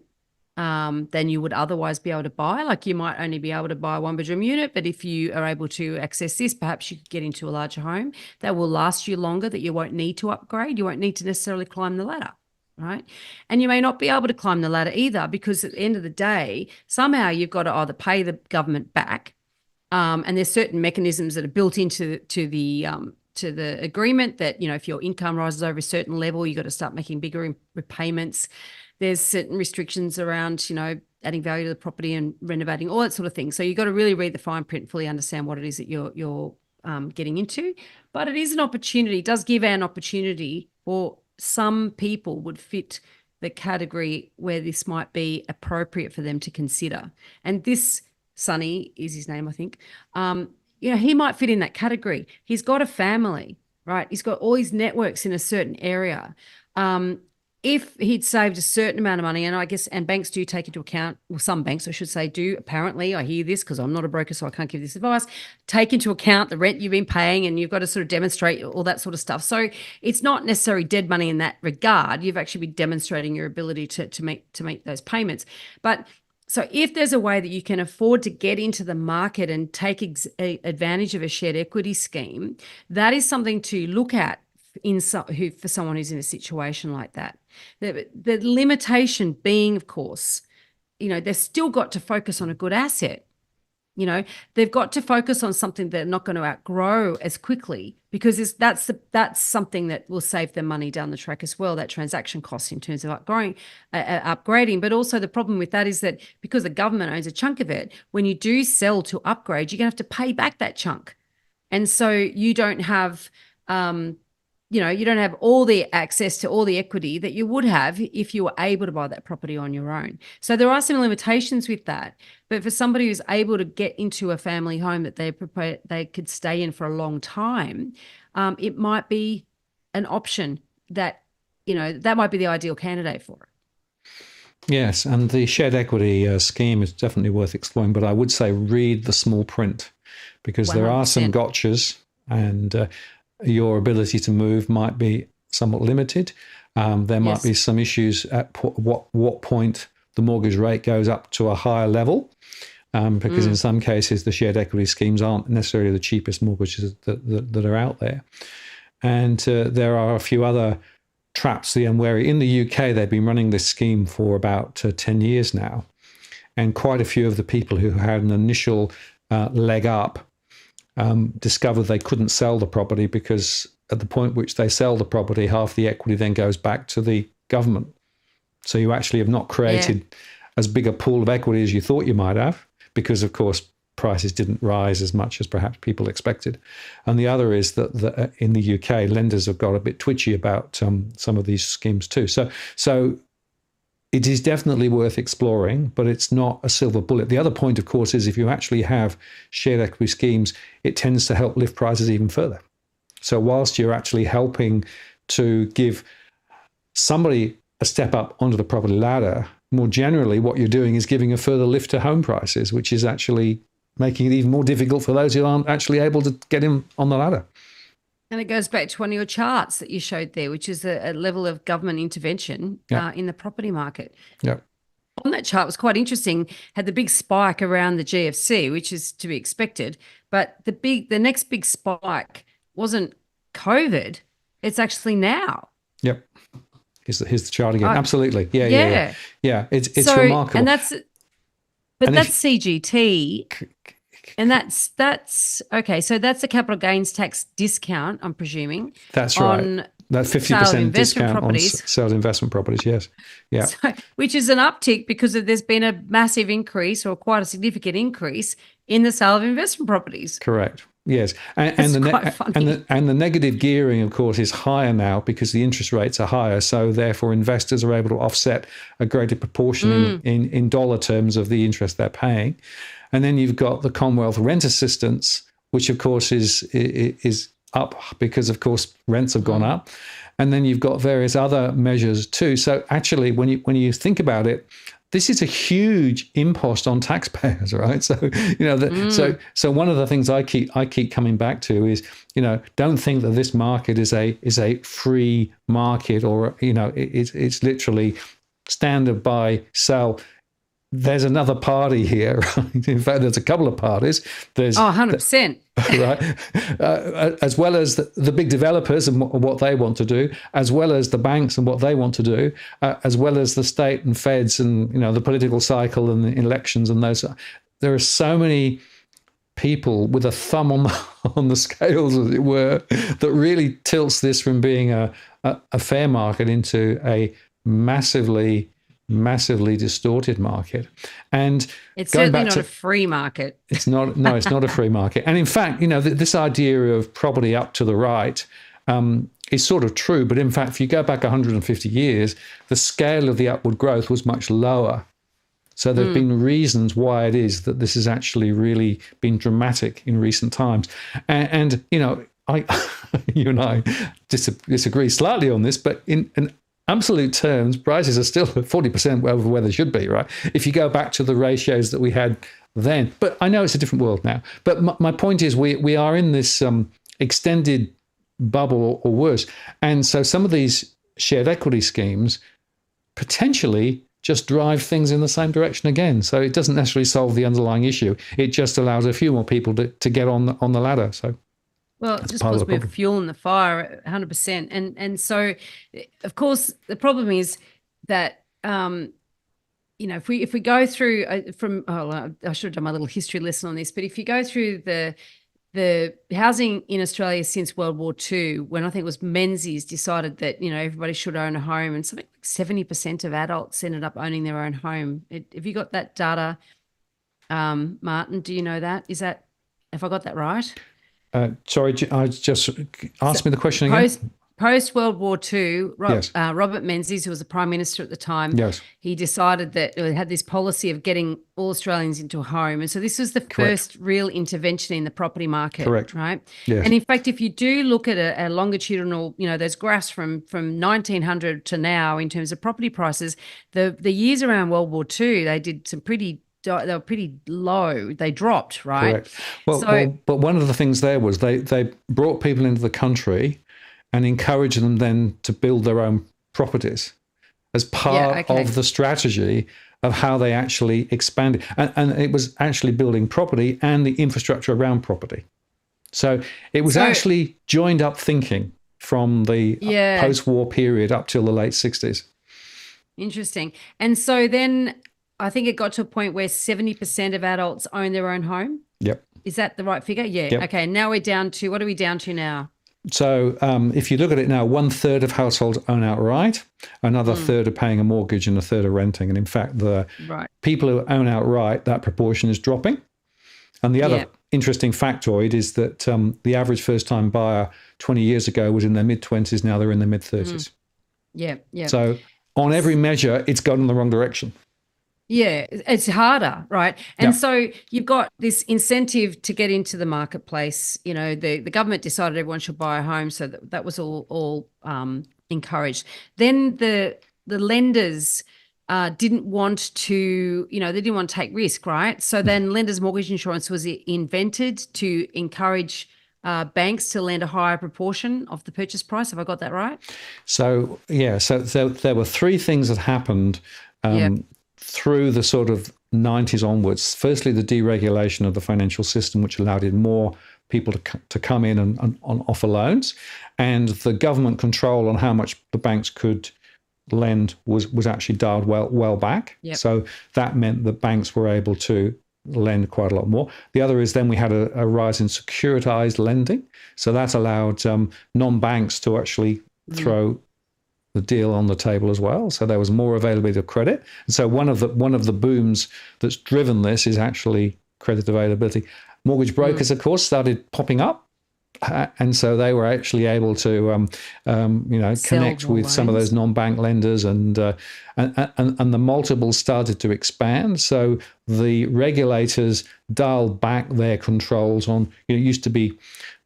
than you would otherwise be able to buy. Like, you might only be able to buy a 1-bedroom unit, but if you are able to access this, perhaps you could get into a larger home that will last you longer, that you won't need to upgrade. You won't need to necessarily climb the ladder, right? And you may not be able to climb the ladder either, because at the end of the day, somehow you've got to either pay the government back, and there's certain mechanisms that are built into the agreement that, if your income rises over a certain level, you've got to start making bigger repayments. There's certain restrictions around, adding value to the property and renovating, all that sort of thing. So you've got to really read the fine print, fully understand what it is that you're getting into. But it is an opportunity. It does give an opportunity for some people would fit the category where this might be appropriate for them to consider. And this, Sonny is his name, I think, he might fit in that category. He's got a family, right? He's got all his networks in a certain area. if he'd saved a certain amount of money, and I guess, and banks do take into account, well, some banks, I should say, do apparently, I hear this because I'm not a broker, so I can't give this advice, take into account the rent you've been paying, and you've got to sort of demonstrate all that sort of stuff. So it's not necessarily dead money in that regard. You've actually been demonstrating your ability to make those payments. But so if there's a way that you can afford to get into the market and take advantage of a shared equity scheme, that is something to look at for someone who's in a situation like that. The limitation being, of course, they've still got to focus on a good asset. They've got to focus on something they're not going to outgrow as quickly, because that's something that will save them money down the track as well, that transaction cost in terms of upgrading. But also the problem with that is that because the government owns a chunk of it, when you do sell to upgrade, you're going to have to pay back that chunk. And so you don't have you don't have all the access to all the equity that you would have if you were able to buy that property on your own. So there are some limitations with that. But for somebody who's able to get into a family home that they could stay in for a long time, it might be an option that, that might be the ideal candidate for it. Yes, and the shared equity scheme is definitely worth exploring. But I would say read the small print, because 100%. There are some gotchas, and your ability to move might be somewhat limited. There might be some issues at what point the mortgage rate goes up to a higher level, because in some cases the shared equity schemes aren't necessarily the cheapest mortgages that are out there. And there are a few other traps, the unwary. In the UK, they've been running this scheme for about 10 years now. And quite a few of the people who had an initial leg up discovered they couldn't sell the property, because at the point which they sell the property, half the equity then goes back to the government. So you actually have not created as big a pool of equity as you thought you might have, because, of course, prices didn't rise as much as perhaps people expected. And the other is that in the UK, lenders have got a bit twitchy about some of these schemes too. So it is definitely worth exploring, but it's not a silver bullet. The other point, of course, is if you actually have shared equity schemes, it tends to help lift prices even further. So whilst you're actually helping to give somebody a step up onto the property ladder, more generally, what you're doing is giving a further lift to home prices, which is actually making it even more difficult for those who aren't actually able to get in on the ladder. And it goes back to one of your charts that you showed there, which is a level of government intervention in the property market. Yeah. On that chart, was quite interesting, had the big spike around the GFC, which is to be expected. But the next big spike wasn't COVID. It's actually now. Yep. Here's the chart again. Absolutely. Yeah. It's remarkable. And that's CGT. And that's okay. So that's a capital gains tax discount, I'm presuming. That's right. That 50% discount on sales investment properties. Yes. Yeah. So, which is an uptick because there's been a massive increase, or quite a significant increase, in the sale of investment properties. Correct. Yes. And the negative gearing, of course, is higher now because the interest rates are higher. So therefore, investors are able to offset a greater proportion in dollar terms of the interest they're paying. And then you've got the Commonwealth Rent Assistance, which of course is up because, of course, rents have gone up. And then you've got various other measures too. So actually, when you think about it, this is a huge impost on taxpayers, right? So so one of the things I keep coming back to is, don't think that this market is a free market, or it's literally standard buy, sell. There's another party here, right? In fact, there's a couple of parties. There's 100%. Right? As well as the big developers and what they want to do, as well as the banks and what they want to do, as well as the state and feds and, the political cycle and the elections and those. There are so many people with a thumb on the scales, as it were, that really tilts this from being a fair market into a massively distorted market. And it's certainly not a free market. It's not a free market. And in fact, this idea of property up to the right is sort of true. But in fact, if you go back 150 years, the scale of the upward growth was much lower. So there have been reasons why it is that this has actually really been dramatic in recent times. And you and I disagree slightly on this, but absolute terms, prices are still 40% over where they should be, right? If you go back to the ratios that we had then. But I know it's a different world now. But my point is we are in this extended bubble or worse. And so some of these shared equity schemes potentially just drive things in the same direction again. So it doesn't necessarily solve the underlying issue. It just allows a few more people to get on the ladder. So, well, it just puts more fuel in the fire, 100%. And so, of course, the problem is that if we go through I should have done my little history lesson on this, but if you go through the housing in Australia since World War II, when I think it was Menzies decided that, everybody should own a home, and something like 70% of adults ended up owning their own home. Have you got that data, Martin? Do you know that? Have I got that right? Sorry, I just asked me the question again. Post-World War II, Yes. Robert Menzies, who was the Prime Minister at the time, Yes. he decided that he had this policy of getting all Australians into a home. And so this was the first real intervention in the property market. Correct. Right? Yes. And in fact, if you do look at a longitudinal, those graphs from 1900 to now in terms of property prices, the years around World War II, they did some they were pretty low. They dropped, right? Correct. Well, but one of the things there was they brought people into the country and encourage them then to build their own properties as part of the strategy of how they actually expanded. And it was actually building property and the infrastructure around property. So it was actually joined up thinking from the post-war period up till the late 60s. Interesting. And so then I think it got to a point where 70% of adults own their own home. Yep. Is that the right figure? Yeah. Yep. Okay. Now we're down to, what are we down to now? So if you look at it now, 1/3 of households own outright, another third are paying a mortgage, and a third are renting. And in fact, the people who own outright, that proportion is dropping. And the other interesting factoid is that the average first-time buyer 20 years ago was in their mid-20s. Now they're in their mid-30s. Yeah. So on every measure, it's gone in the wrong direction. Yeah, it's harder, right? And so you've got this incentive to get into the marketplace. The government decided everyone should buy a home, so that was all encouraged. Then the lenders didn't want to, they didn't want to take risk, right? So then lenders' mortgage insurance was invented to encourage banks to lend a higher proportion of the purchase price. Have I got that right? So there were three things that happened through the sort of 90s onwards. Firstly, the deregulation of the financial system, which allowed in more people to come in and offer loans, and the government control on how much the banks could lend was actually dialed well back. Yep. So that meant that banks were able to lend quite a lot more. The other is then we had a rise in securitized lending. So that allowed non-banks to actually throw the deal on the table as well. So there was more availability of credit. And so one of the booms that's driven this is actually credit availability. Mortgage brokers, of course, started popping up. And so they were actually able to, connect with some of those non-bank lenders, and the multiples started to expand. So the regulators dialed back their controls on. It used to be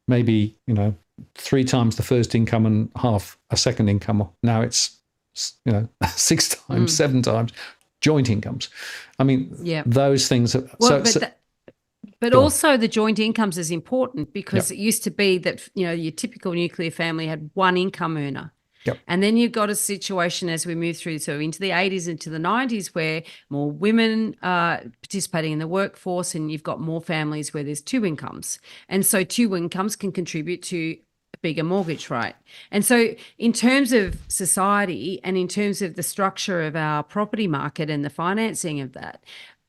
maybe 3 times the first income and half a second income. Now it's 6 times, 7 times joint incomes. I mean, those things. But also the joint incomes is important, because it used to be that, your typical nuclear family had one income earner. Yep. And then you've got a situation as we move through, so into the 80s, into the 90s, where more women are participating in the workforce, and you've got more families where there's 2 incomes. And so 2 incomes can contribute to a bigger mortgage rate. And so in terms of society and in terms of the structure of our property market and the financing of that,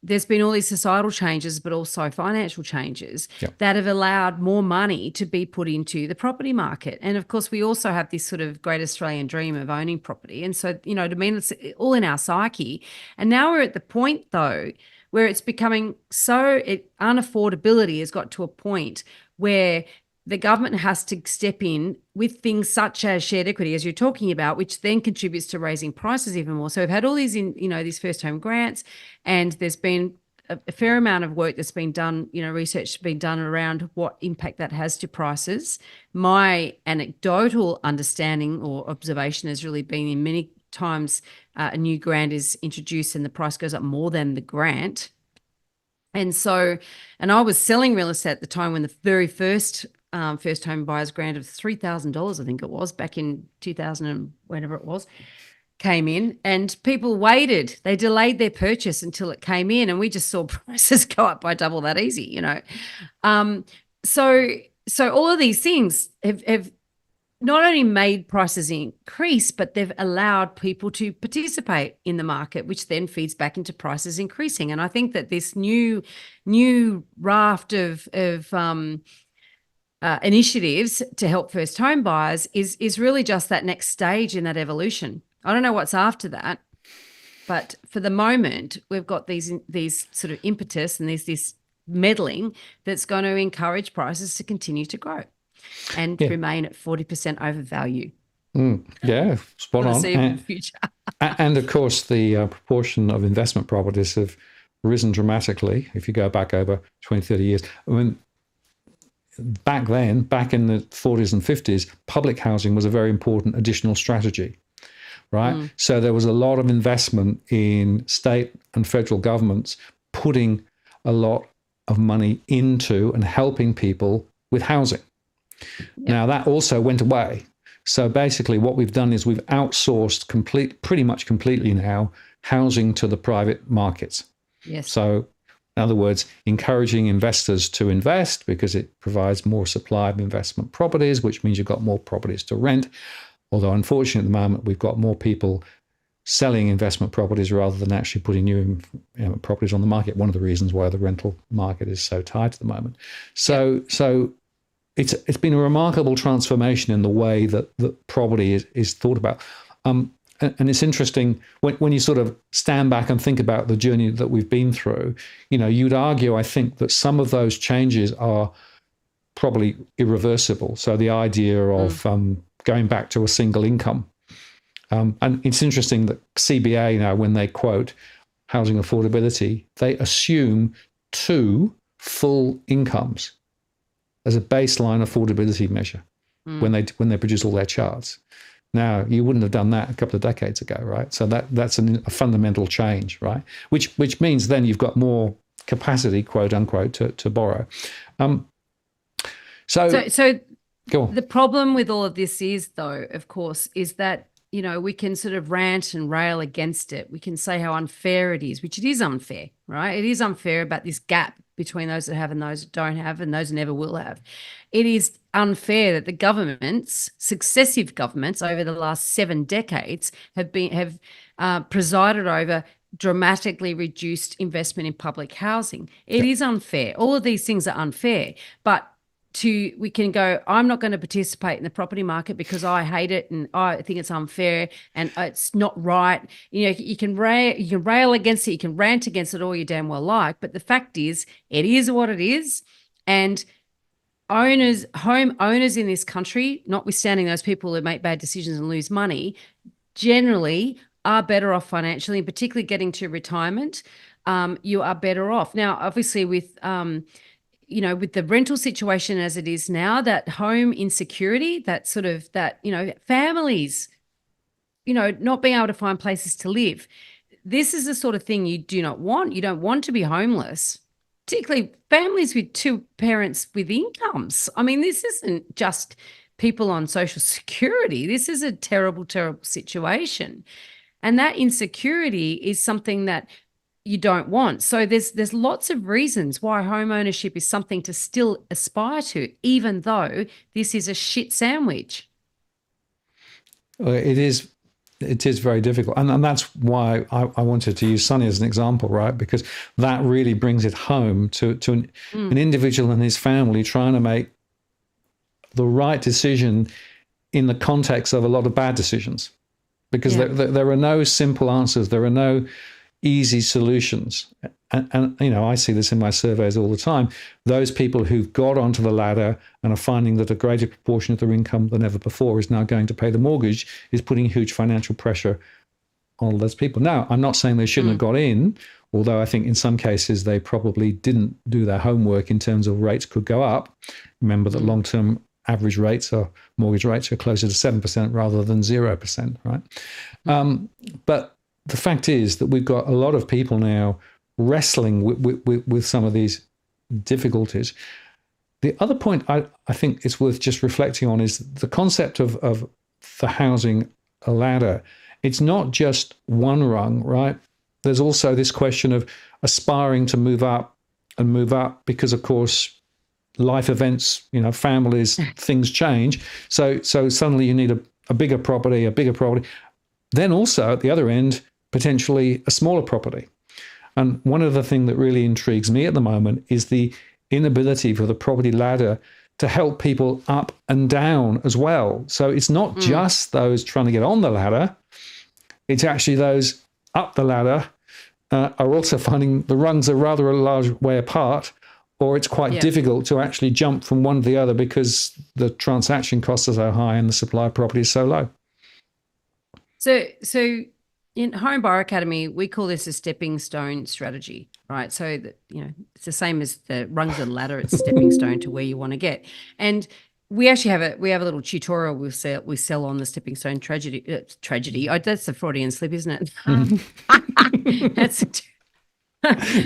there's been all these societal changes, but also financial changes that have allowed more money to be put into the property market. And of course, we also have this sort of great Australian dream of owning property. And so, to me, it's all in our psyche. And now we're at the point, though, where it's becoming unaffordability has got to a point where the government has to step in with things such as shared equity, as you're talking about, which then contributes to raising prices even more. So we've had all these, these first home grants, and there's been a fair amount of work that's been done, research been done around what impact that has to prices. My anecdotal understanding or observation has really been in many times a new grant is introduced and the price goes up more than the grant. And I was selling real estate at the time when the very first home buyers grant of $3,000, I think it was, back in 2000 and whenever it was, came in, and people waited. They delayed their purchase until it came in, and we just saw prices go up by double that easy, you know. So all of these things have not only made prices increase, but they've allowed people to participate in the market, which then feeds back into prices increasing. And I think that this new raft of initiatives to help first home buyers is really just that next stage in that evolution. I don't know what's after that, but for the moment, we've got these sort of impetus and there's this meddling that's going to encourage prices to continue to grow and remain at 40% overvalue. Yeah, spot on. In the future. And of course, the proportion of investment properties have risen dramatically if you go back over 20, 30 years. I mean, back then, back in the 40s and 50s, public housing was a very important additional strategy, right? So there was a lot of investment in state and federal governments putting a lot of money into and helping people with housing. Now, that also went away. So basically what we've done is we've outsourced pretty much completely now housing to the private markets. Yes. So in other words, encouraging investors to invest because it provides more supply of investment properties, which means you've got more properties to rent. Although unfortunately at the moment, we've got more people selling investment properties rather than actually putting new properties on the market. One of the reasons why the rental market is so tight at the moment. So it's been a remarkable transformation in the way that property is thought about. And it's interesting when you sort of stand back and think about the journey that we've been through, you know, you'd argue, I think, that some of those changes are probably irreversible. So the idea of going back to a single income. And it's interesting that CBA now, when they quote housing affordability, they assume 2 full incomes as a baseline affordability measure when they produce all their charts. Now, you wouldn't have done that a couple of decades ago, right? So that's a fundamental change, right? Which means then you've got more capacity, quote unquote, to borrow. So go on. The problem with all of this is, though, of course, is that, you know, we can sort of rant and rail against it. We can say how unfair it is, which it is unfair, right? It is unfair about this gap between those that have and those that don't have and those that never will have. It is unfair that the governments, successive governments over the last 7 decades have presided over dramatically reduced investment in public housing. It is unfair. All of these things are unfair, but we can go, I'm not going to participate in the property market because I hate it and I think it's unfair and it's not right. You know, you can rail against it, you can rant against it all you damn well like, but the fact is, it is what it is. And home owners in this country, notwithstanding those people who make bad decisions and lose money, generally are better off financially, and particularly getting to retirement, you are better off. Now, obviously with with the rental situation as it is now, that home insecurity, families, not being able to find places to live. This is the sort of thing you do not want. You don't want to be homeless, particularly families with 2 parents with incomes. I mean, this isn't just people on Social Security. This is a terrible, terrible situation. And that insecurity is something that you don't want. So there's lots of reasons why home ownership is something to still aspire to, even though this is a shit sandwich. Well, it is very difficult. And that's why I wanted to use Sonny as an example, right? Because that really brings it home to an individual and his family trying to make the right decision in the context of a lot of bad decisions. Because there are no simple answers. There are no easy solutions. And I see this in my surveys all the time. Those people who've got onto the ladder and are finding that a greater proportion of their income than ever before is now going to pay the mortgage is putting huge financial pressure on those people. Now, I'm not saying they shouldn't have got in, although I think in some cases they probably didn't do their homework in terms of rates could go up. Remember that long-term average rates or mortgage rates are closer to 7% rather than 0%, right? But the fact is that we've got a lot of people now wrestling with some of these difficulties. The other point I think it's worth just reflecting on is the concept of the housing ladder. It's not just one rung, right? There's also this question of aspiring to move up because, of course, life events, families, things change. So suddenly you need a bigger property. Then also at the other end, potentially a smaller property. And one of the things that really intrigues me at the moment is the inability for the property ladder to help people up and down as well. So it's not just those trying to get on the ladder. It's actually those up the ladder are also finding the rungs are rather a large way apart, or it's quite difficult to actually jump from one to the other because the transaction costs are so high and the supply of property is so low. So in Home Buyer Academy, we call this a stepping stone strategy, right? So that, it's the same as the rungs of the ladder. It's stepping stone to where you want to get. And we actually have a little tutorial we sell on the stepping stone tragedy. Oh, that's the Freudian slip, isn't it? That's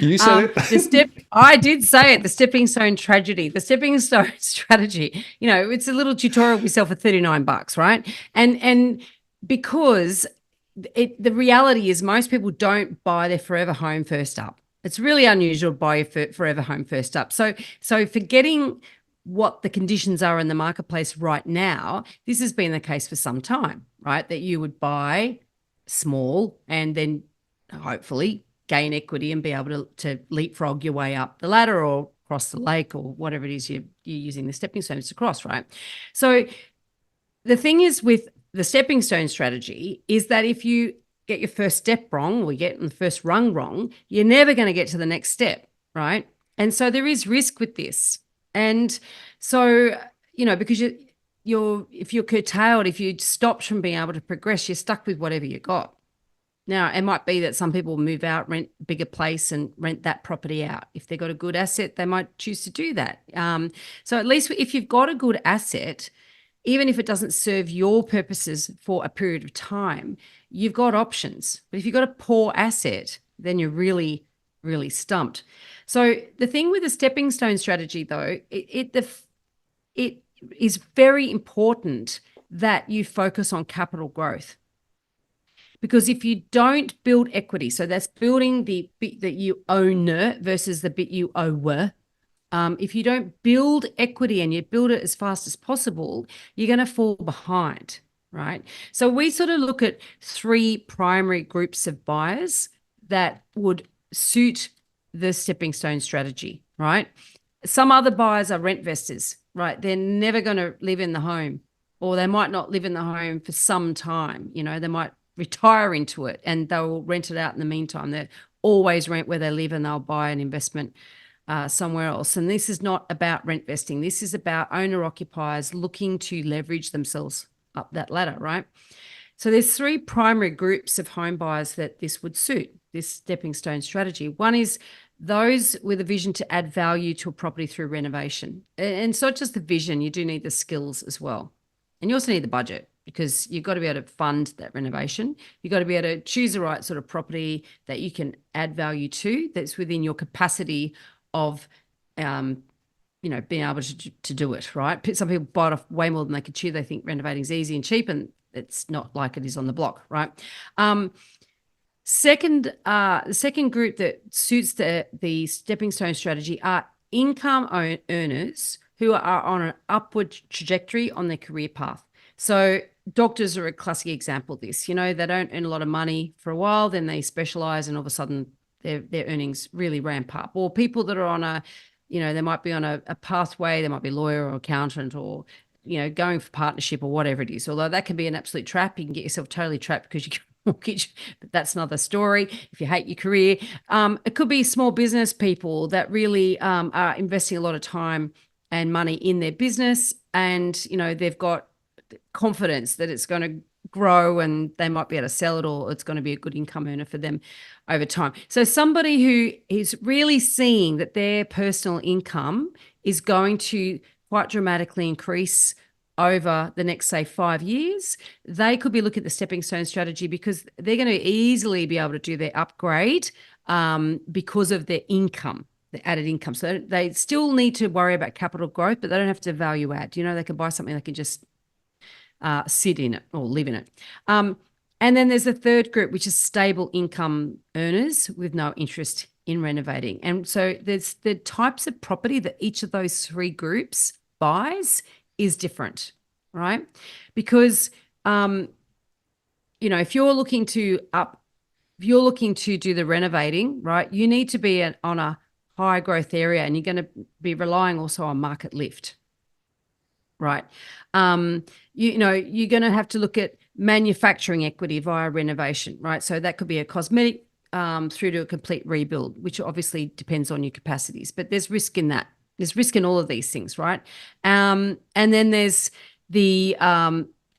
you said it. I did say it. The stepping stone tragedy, the stepping stone strategy. It's a little tutorial we sell for $39, right? And because the reality is most people don't buy their forever home first up. It's really unusual to buy your forever home first up. So forgetting what the conditions are in the marketplace right now, this has been the case for some time, right? That you would buy small and then hopefully gain equity and be able to leapfrog your way up the ladder or cross the lake or whatever it is you're using the stepping stones to cross, right? So the thing is with the stepping stone strategy is that if you get your first step wrong or you get the first rung wrong, you're never going to get to the next step, right? And so there is risk with this. And so, because if you're curtailed, if you stopped from being able to progress, you're stuck with whatever you got. Now, it might be that some people move out, rent a bigger place and rent that property out. If they've got a good asset, they might choose to do that. So at least if you've got a good asset, even if it doesn't serve your purposes for a period of time, you've got options. But if you've got a poor asset, then you're really, really stumped. So the thing with the stepping stone strategy, though, it is very important that you focus on capital growth. Because if you don't build equity, so that's building the bit that you own versus the bit you owe. If you don't build equity and you build it as fast as possible, you're going to fall behind, right? So we sort of look at three primary groups of buyers that would suit the stepping stone strategy, right? Some other buyers are rent investors, right? They're never going to live in the home, or they might not live in the home for some time. They might retire into it and they'll rent it out in the meantime. They always rent where they live and they'll buy an investment somewhere else. And this is not about rent vesting. This is about owner occupiers looking to leverage themselves up that ladder, right? So there's three primary groups of home buyers that this would suit, this stepping stone strategy. One is those with a vision to add value to a property through renovation. And it's not just the vision, you do need the skills as well. And you also need the budget, because you've got to be able to fund that renovation. You've got to be able to choose the right sort of property that you can add value to, that's within your capacity of, being able to do it, right? Some people buy it off way more than they can chew. They think renovating is easy and cheap, and it's not like it is on the block, right? The second group that suits the stepping stone strategy are income earners who are on an upward trajectory on their career path. So doctors are a classic example of this. They don't earn a lot of money for a while, then they specialize and all of a sudden their earnings really ramp up. Or people that are on they might be on a pathway, they might be a lawyer or accountant or, going for partnership or whatever it is. Although that can be an absolute trap. You can get yourself totally trapped because you can mortgage, but that's another story. If you hate your career, it could be small business people that really are investing a lot of time and money in their business, and they've got confidence that it's going to grow and they might be able to sell it, or it's going to be a good income earner for them over time. So somebody who is really seeing that their personal income is going to quite dramatically increase over the next, say, 5 years, they could be looking at the stepping stone strategy because they're going to easily be able to do their upgrade because of their income, the added income. So they still need to worry about capital growth, but they don't have to value add. They can buy something, they can just sit in it or live in it. And then there's the third group, which is stable income earners with no interest in renovating. And so there's the types of property that each of those three groups buys is different, right? Because, if you're looking to do the renovating, right, you need to be on a high growth area and you're going to be relying also on market lift, right? You're going to have to look at manufacturing equity via renovation, right? So that could be a cosmetic through to a complete rebuild, which obviously depends on your capacities, but there's risk in that. There's risk in all of these things, right? And then there's the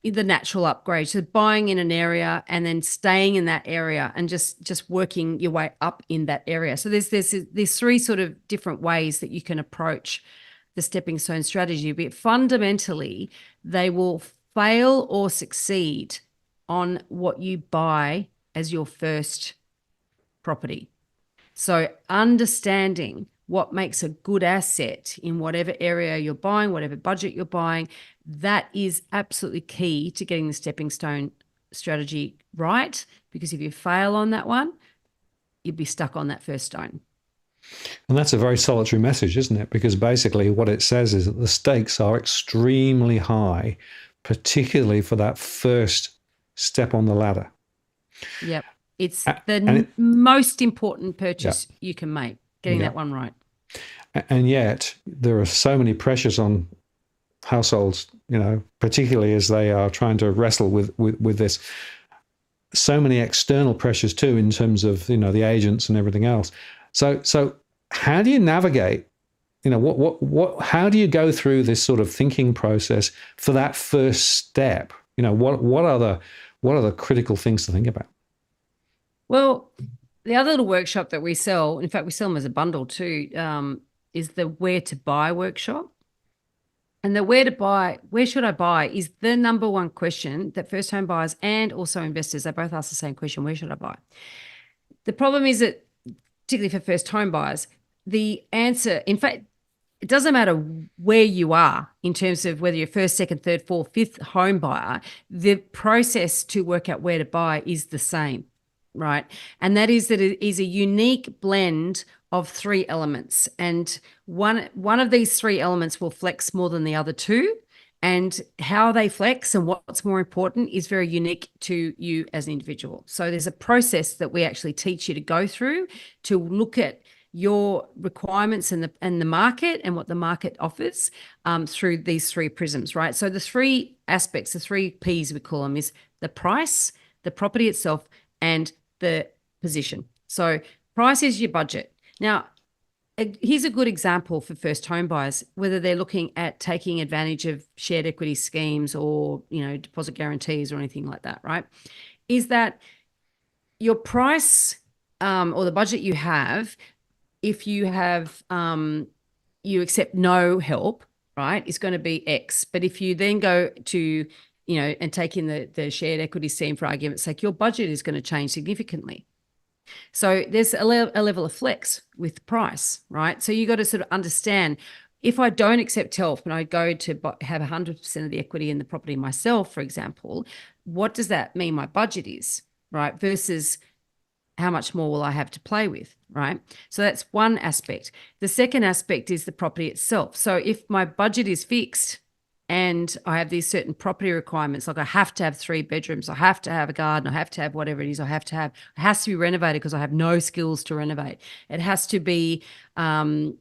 natural upgrade, so buying in an area and then staying in that area and just working your way up in that area. So there's three sort of different ways that you can approach the stepping stone strategy, but fundamentally they will fail or succeed on what you buy as your first property. So understanding what makes a good asset in whatever area you're buying, whatever budget you're buying, that is absolutely key to getting the stepping stone strategy right. Because if you fail on that one, you'd be stuck on that first stone. And that's a very solitary message, isn't it? Because basically what it says is that the stakes are extremely high, particularly for that first step on the ladder. Yep. It's the most important purchase you can make, getting that one right. And yet there are so many pressures on households, particularly as they are trying to wrestle with this. So many external pressures too, in terms of, the agents and everything else. So how do you navigate, how do you go through this sort of thinking process for that first step? What are the critical things to think about? Well, the other little workshop that we sell, in fact, we sell them as a bundle too, is the where to buy workshop. And the where should I buy is the number one question that first home buyers and also investors, they both ask the same question, where should I buy? The problem is that, particularly for first home buyers, the answer, in fact, it doesn't matter where you are in terms of whether you're first, second, third, fourth, fifth home buyer, the process to work out where to buy is the same, right? And that is that it is a unique blend of three elements. And one of these three elements will flex more than the other two. And how they flex and what's more important is very unique to you as an individual. So there's a process that we actually teach you to go through to look at your requirements and the market and what the market offers through these three prisms, right? So the three aspects, the three P's we call them, is the price, the property itself, and the position. So price is your budget. Now, here's a good example for first home buyers, whether they're looking at taking advantage of shared equity schemes or, deposit guarantees or anything like that, right? Is that your price or the budget you have, if you have, you accept no help, right, is going to be X. But if you then go to, and take in the shared equity scheme for argument's sake, your budget is going to change significantly. So there's a level of flex with price, right? So you got to sort of understand, if I don't accept help and I go to have 100% of the equity in the property myself, for example, what does that mean my budget is, right? Versus how much more will I have to play with, right? So that's one aspect. The second aspect is the property itself. So if my budget is fixed and I have these certain property requirements, like I have to have 3 bedrooms, I have to have a garden, I have to have whatever it is, it has to be renovated because I have no skills to renovate. It has to be, a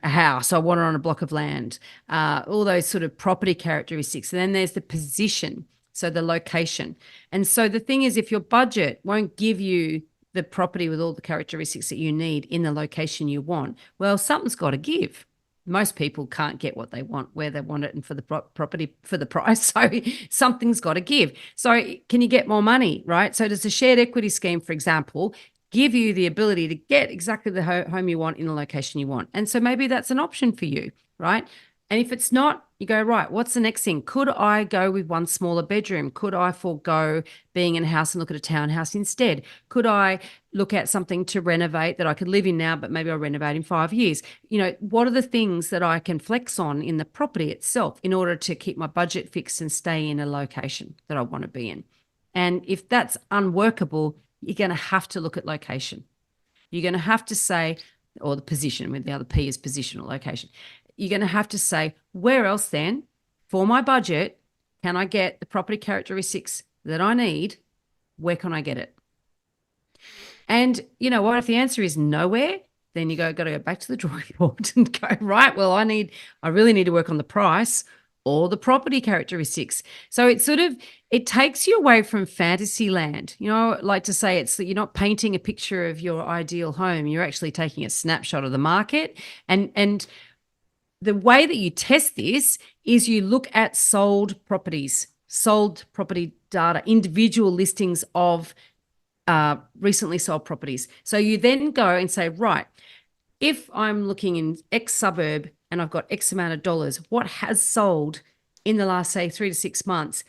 house. I want it on a block of land, all those sort of property characteristics. And then there's the position, so the location. And so the thing is, if your budget won't give you the property with all the characteristics that you need in the location you want, well, something's got to give. Most people can't get what they want, where they want it, and for the property for the price. So something's got to give. So can you get more money, right? So does a shared equity scheme, for example, give you the ability to get exactly the home you want in the location you want? And so maybe that's an option for you, right? And if it's not, you go, right, what's the next thing? Could I go with one smaller bedroom? Could I forego being in a house and look at a townhouse instead? Could I look at something to renovate that I could live in now, but maybe I'll renovate in 5 years? What are the things that I can flex on in the property itself in order to keep my budget fixed and stay in a location that I want to be in? And if that's unworkable, you're going to have to look at location. You're going to have to say, or the position, with the other P is position or location. You're going to have to say, where else then, for my budget, can I get the property characteristics that I need? Where can I get it? And you know what? If the answer is nowhere, then you got to go back to the drawing board and go, right, well, I really need to work on the price or the property characteristics. So it takes you away from fantasy land. I like to say it's that you're not painting a picture of your ideal home. You're actually taking a snapshot of the market. And the way that you test this is you look at sold property data, individual listings of recently sold properties. So you then go and say, right, if I'm looking in X suburb and I've got X amount of dollars, what has sold in the last, say, 3 to 6 months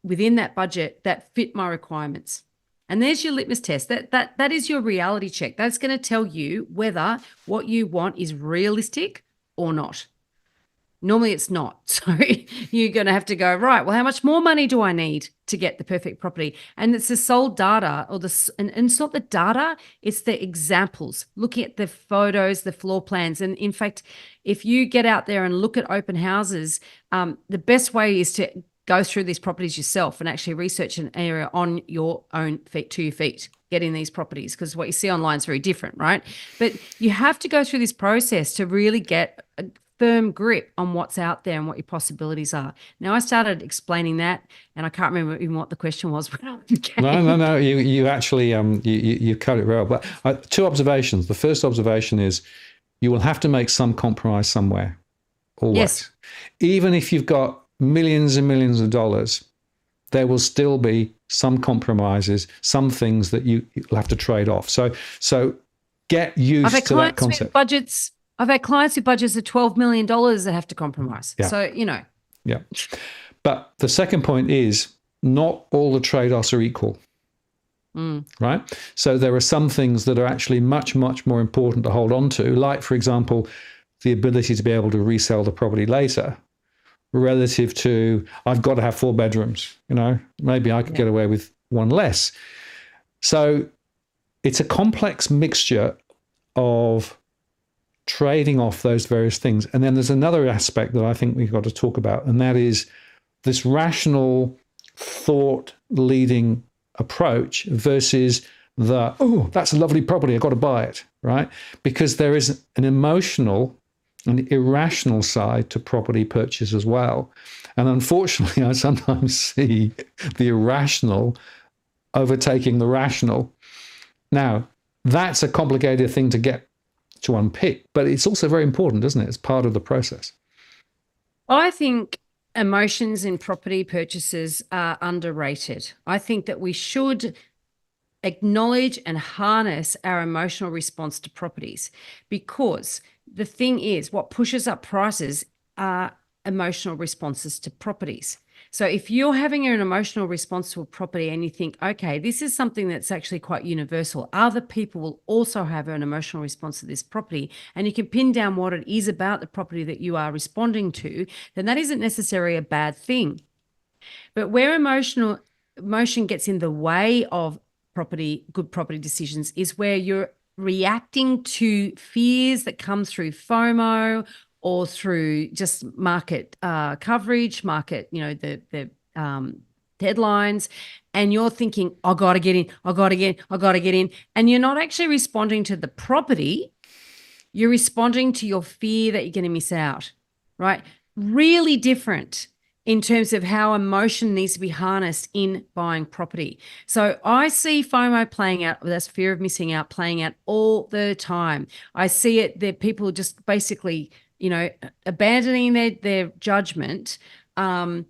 within that budget that fit my requirements? And there's your litmus test. That is your reality check. That's going to tell you whether what you want is realistic or not. Normally it's not. So you're going to have to go, right, well, how much more money do I need to get the perfect property? And it's the sold data and it's not the data, it's the examples, looking at the photos, the floor plans. And in fact, if you get out there and look at open houses, the best way is to go through these properties yourself and actually research an area on your own feet, to your feet, getting these properties, because what you see online is very different, right? But you have to go through this process to really get a firm grip on what's out there and what your possibilities are. Now, I started explaining that, and I can't remember even what the question was. No. You actually you cut it well. But 2 observations. The first observation is you will have to make some compromise somewhere. Always. Yes. Even if you've got millions and millions of dollars, there will still be some compromises, some things that you'll have to trade off. So get used to that concept. I've had clients with budgets of $12 million that have to compromise. Yeah. So, Yeah. But the second point is not all the trade-offs are equal, right? So there are some things that are actually much, much more important to hold on to, like, for example, the ability to be able to resell the property later relative to I've got to have 4 bedrooms, maybe I could get away with 1 less. So it's a complex mixture of trading off those various things. And then there's another aspect that I think we've got to talk about, and that is this rational thought leading approach versus that's a lovely property, I've got to buy it, right? Because there is an emotional and irrational side to property purchase as well. And unfortunately, I sometimes see the irrational overtaking the rational. Now, that's a complicated thing to get to unpick, but it's also very important, isn't it? It's part of the process. I think emotions in property purchases are underrated. I think that we should acknowledge and harness our emotional response to properties, because the thing is, what pushes up prices are emotional responses to properties. So if you're having an emotional response to a property and you think, okay, this is something that's actually quite universal, other people will also have an emotional response to this property, and you can pin down what it is about the property that you are responding to, then that isn't necessarily a bad thing. But where emotion gets in the way of good property decisions is where you're reacting to fears that come through FOMO or through just market coverage, the headlines, and you're thinking, I got to get in. And you're not actually responding to the property. You're responding to your fear that you're going to miss out, right? Really different in terms of how emotion needs to be harnessed in buying property. So I see FOMO playing out, that's fear of missing out, playing out all the time. I see it that people just basically, abandoning their judgment. And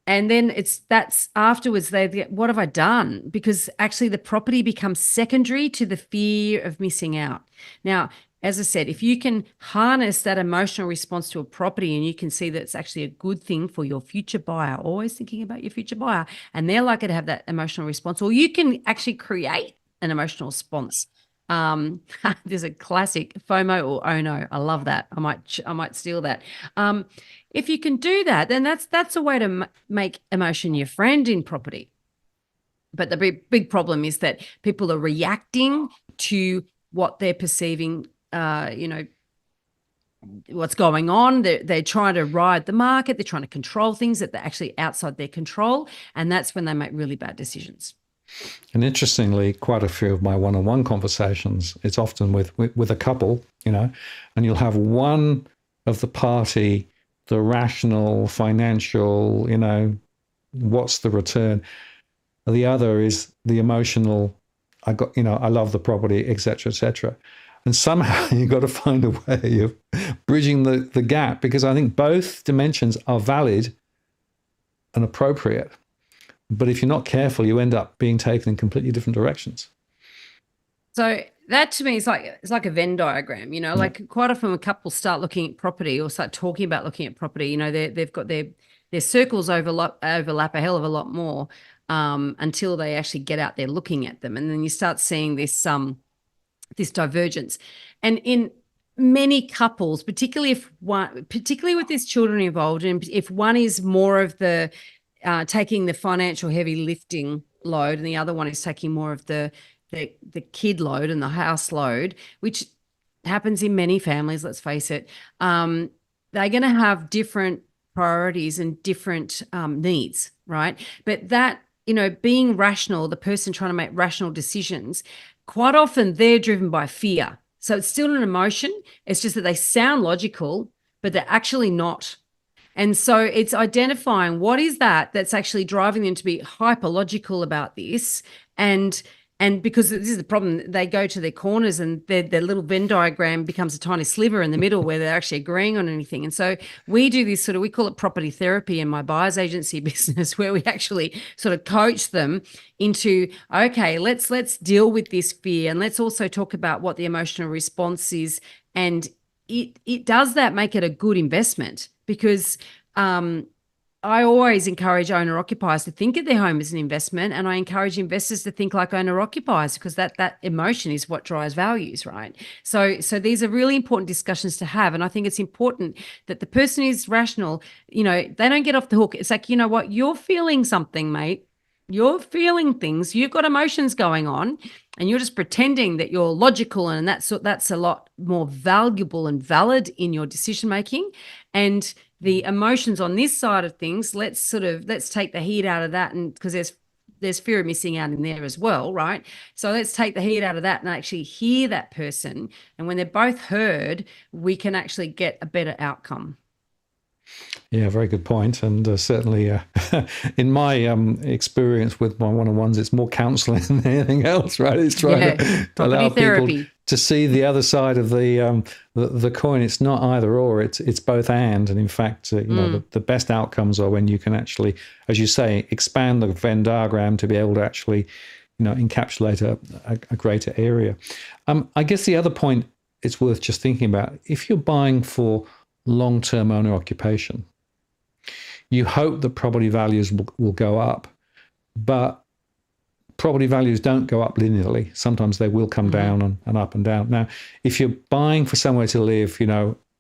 then that's afterwards, they get, what have I done? Because actually the property becomes secondary to the fear of missing out. Now, as I said, if you can harness that emotional response to a property and you can see that it's actually a good thing for your future buyer, always thinking about your future buyer, and they're likely to have that emotional response, or you can actually create an emotional response. There's a classic FOMO or oh no, I love that. I might steal that. If you can do that, then that's a way to make emotion your friend in property. But the big problem is that people are reacting to what they're perceiving, what's going on. They're trying to ride the market. They're trying to control things that they're actually outside their control. And that's when they make really bad decisions. And interestingly, quite a few of my one-on-one conversations, it's often with a couple, and you'll have one of the party, the rational, financial, what's the return? The other is the emotional, I love the property, et cetera, And somehow you've got to find a way of bridging the gap, because I think both dimensions are valid and appropriate. But if you're not careful, you end up being taken in completely different directions. So that to me is like a Venn diagram, like quite often when couples start looking at property or start talking about looking at property, they've got their circles overlap a hell of a lot more until they actually get out there looking at them. And then you start seeing this divergence. And in many couples, particularly with these children involved, and if one is more of the taking the financial heavy lifting load and the other one is taking more of the kid load and the house load, which happens in many families, let's face it, they're going to have different priorities and different needs, right? But that, being rational, the person trying to make rational decisions, quite often they're driven by fear. So it's still an emotion. It's just that they sound logical, but they're actually not. And so it's identifying what is that's actually driving them to be hyperlogical about this. And because this is the problem, they go to their corners and their little Venn diagram becomes a tiny sliver in the middle where they're actually agreeing on anything. And so we do this we call it property therapy in my buyer's agency business, where we actually sort of coach them into, okay, let's deal with this fear. And let's also talk about what the emotional response is. And it does that make it a good investment, because I always encourage owner-occupiers to think of their home as an investment, and I encourage investors to think like owner-occupiers, because that emotion is what drives values, right? So these are really important discussions to have, and I think it's important that the person is rational. They don't get off the hook. It's like, you know what, you're feeling something, mate. You're feeling things. You've got emotions going on, and you're just pretending that you're logical, and that's a lot more valuable and valid in your decision making. And the emotions on this side of things, let's take the heat out of that, and because there's fear of missing out in there as well, right? So let's take the heat out of that and actually hear that person. And when they're both heard, we can actually get a better outcome. Yeah, very good point. And certainly in my experience with my one-on-ones, it's more counselling than anything else, right? It's trying to allow people to see the other side of the coin. It's not either or, it's both and. And in fact, the best outcomes are when you can actually, as you say, expand the Venn diagram to be able to actually, encapsulate a greater area. I guess the other point it's worth just thinking about, if you're buying for long-term owner occupation, you hope that property values will go up, but property values don't go up linearly. Sometimes they will come down and up and down. Now, if you're buying for somewhere to live,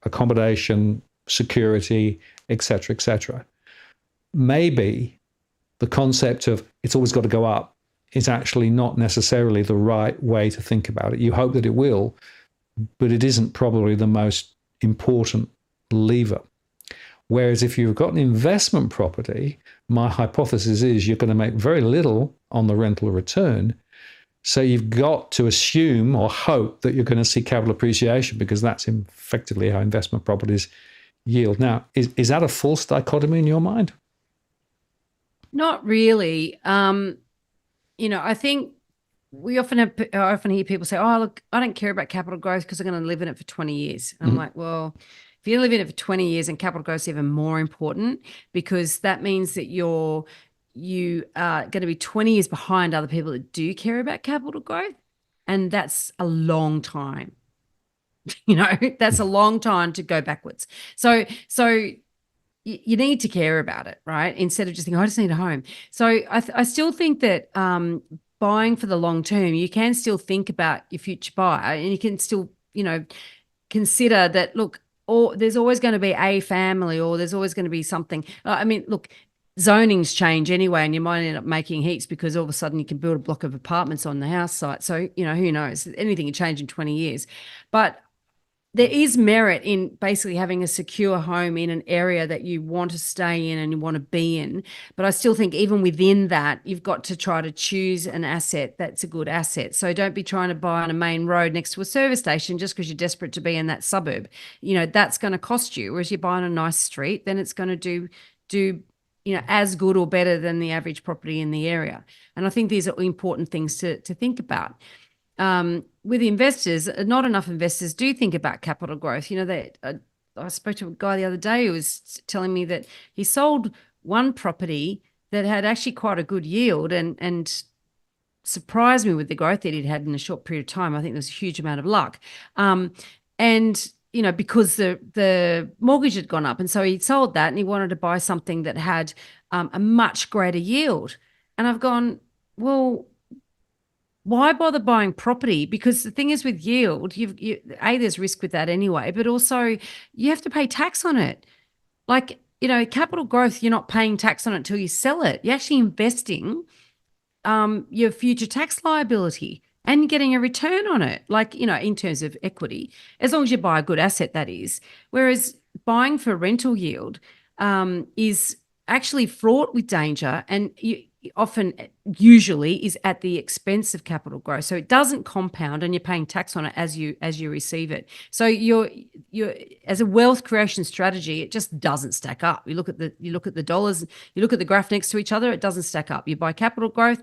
accommodation, security, et cetera, maybe the concept of it's always got to go up is actually not necessarily the right way to think about it. You hope that it will, but it isn't probably the most important lever. Whereas if you've got an investment property, my hypothesis is you're going to make very little on the rental return. So you've got to assume or hope that you're going to see capital appreciation, because that's effectively how investment properties yield. Now, is that a false dichotomy in your mind? Not really. I think I often hear people say, oh, look, I don't care about capital growth because I'm going to live in it for 20 years. And I'm like, well, if you live in it for 20 years, and capital growth is even more important, because that means that you are going to be 20 years behind other people that do care about capital growth. And that's a long time. That's a long time to go backwards. So you need to care about it, right? Instead of just thinking, I just need a home. So I still think that buying for the long term, you can still think about your future buy, and you can still, consider that, look, or there's always going to be a family, or there's always going to be something. I mean, look, zonings change anyway, and you might end up making heaps because all of a sudden you can build a block of apartments on the house site. So, who knows? Anything can change in 20 years. But there is merit in basically having a secure home in an area that you want to stay in and you want to be in. But I still think even within that, you've got to try to choose an asset that's a good asset. So don't be trying to buy on a main road next to a service station just because you're desperate to be in that suburb. That's going to cost you. Whereas you buy on a nice street, then it's going to do as good or better than the average property in the area. And I think these are important things to think about. With investors, not enough investors do think about capital growth. I spoke to a guy the other day who was telling me that he sold one property that had actually quite a good yield and surprised me with the growth that he'd had in a short period of time. I think there was a huge amount of luck. Because the mortgage had gone up. And so he sold that and he wanted to buy something that had a much greater yield. And I've gone, well, why bother buying property? Because the thing is with yield, there's risk with that anyway, but also you have to pay tax on it. Like, capital growth, you're not paying tax on it until you sell it. You're actually investing your future tax liability and getting a return on it, in terms of equity, as long as you buy a good asset, that is. Whereas buying for rental yield is actually fraught with danger and usually is at the expense of capital growth. So it doesn't compound and you're paying tax on it as you receive it. So you're as a wealth creation strategy, it just doesn't stack up. You look at the dollars, you look at the graph next to each other, it doesn't stack up. You buy capital growth,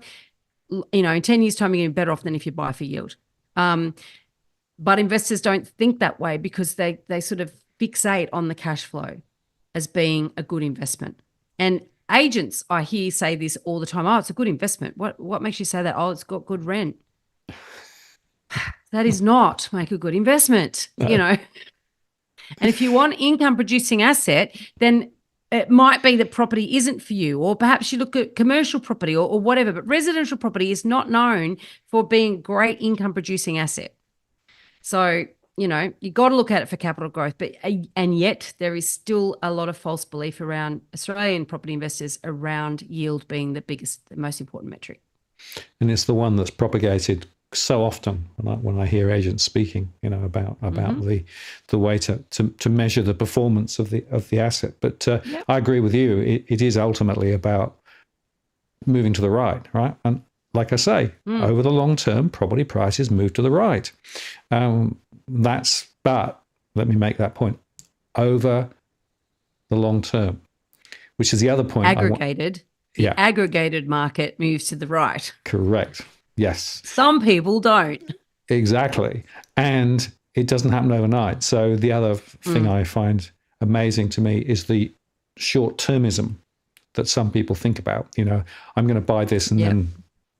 in 10 years' time, you're going to be better off than if you buy for yield. But investors don't think that way because they sort of fixate on the cash flow as being a good investment. And agents, I hear say this all the time. Oh, it's a good investment. What makes you say that? Oh, it's got good rent. That is not make a good investment, And if you want income producing asset, then it might be that property isn't for you, or perhaps you look at commercial property or whatever, but residential property is not known for being great income producing asset. So, you got to look at it for capital growth, and yet there is still a lot of false belief around Australian property investors around yield being the most important metric. And it's the one that's propagated so often when I hear agents speaking, about the way to measure the performance of the asset. But yep. I agree with you. It is ultimately about moving to the right? And like I say, over the long term, property prices move to the right. But let me make that point, over the long term, which is the other point. Aggregated market moves to the right. Correct. Yes. Some people don't. Exactly. And it doesn't happen overnight. So the other thing I find amazing to me is the short-termism that some people think about. I'm going to buy this and then,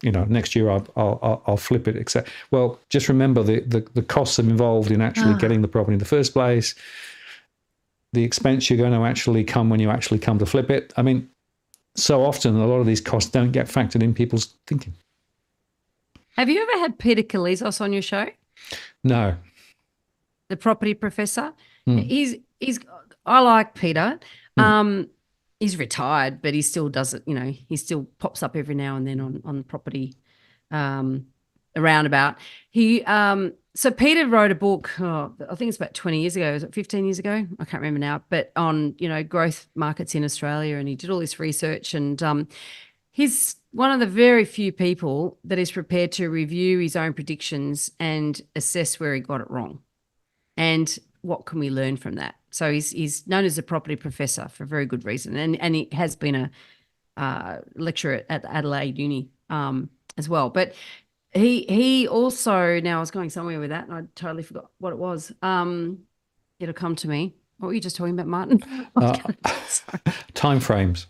next year I'll flip it, etc. Well, just remember the costs involved in actually getting the property in the first place, the expense you're going to actually come when you actually come to flip it. I mean, so often a lot of these costs don't get factored in people's thinking. Have you ever had Peter Kalizos on your show? No. The property professor. He's I like Peter. He's retired, but he still does it, he still pops up every now and then on property around about. So Peter wrote a book, I think it's about 20 years ago, is it 15 years ago? I can't remember now, but on, growth markets in Australia, and he did all this research, and he's one of the very few people that is prepared to review his own predictions and assess where he got it wrong and what can we learn from that. So he's known as a property professor for a very good reason, and he has been a lecturer at Adelaide Uni as well. But he also, now I was going somewhere with that and I totally forgot what it was. It'll come to me. What were you just talking about, Martin? Time frames.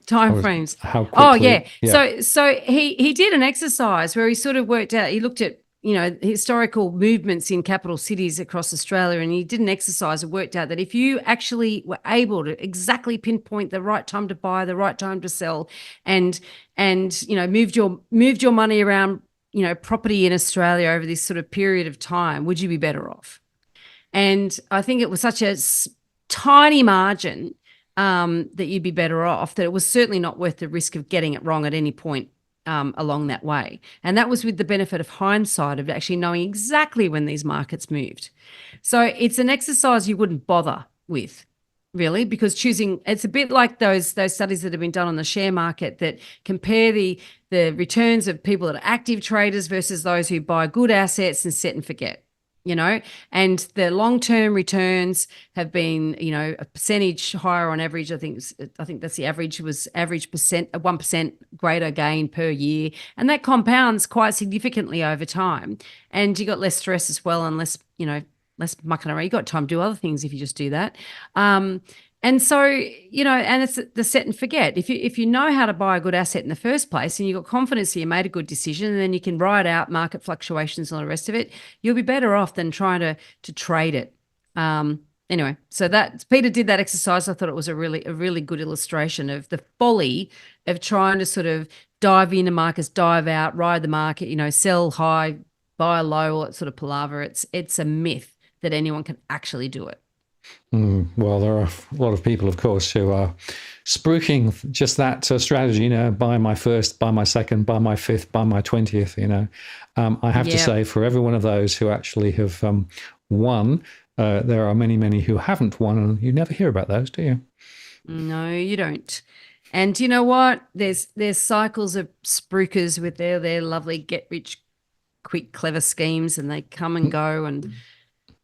Time frames. How quickly? Yeah. So he did an exercise where he sort of worked out, he looked at historical movements in capital cities across Australia, and he did an exercise and worked out that if you actually were able to exactly pinpoint the right time to buy, the right time to sell, and moved your money around, property in Australia over this sort of period of time, would you be better off? And I think it was such a tiny margin that you'd be better off, that it was certainly not worth the risk of getting it wrong at any point along that way. And that was with the benefit of hindsight, of actually knowing exactly when these markets moved. So it's an exercise you wouldn't bother with, really, because it's a bit like those studies that have been done on the share market that compare the returns of people that are active traders versus those who buy good assets and set and forget. And the long-term returns have been, a percentage higher on average. I think that's the average, was average percent, a 1% greater gain per year. And that compounds quite significantly over time. And you got less stress as well, and less mucking around. You got time to do other things if you just do that. And so, and it's the set and forget. If you know how to buy a good asset in the first place, and you've got confidence that you made a good decision, and then you can ride out market fluctuations and all the rest of it, you'll be better off than trying to trade it. Anyway, so that Peter did that exercise. I thought it was a really good illustration of the folly of trying to sort of dive into markets, dive out, ride the market, sell high, buy low, all that sort of palaver. It's a myth that anyone can actually do it. Well, there are a lot of people, of course, who are spruiking just that strategy, buy my first, buy my second, buy my fifth, buy my 20th, I have to say, for every one of those who actually have won, there are many, many who haven't won, and you never hear about those, do you? No, you don't. And you know what? There's cycles of spruikers with their lovely get-rich-quick, clever schemes, and they come and go, and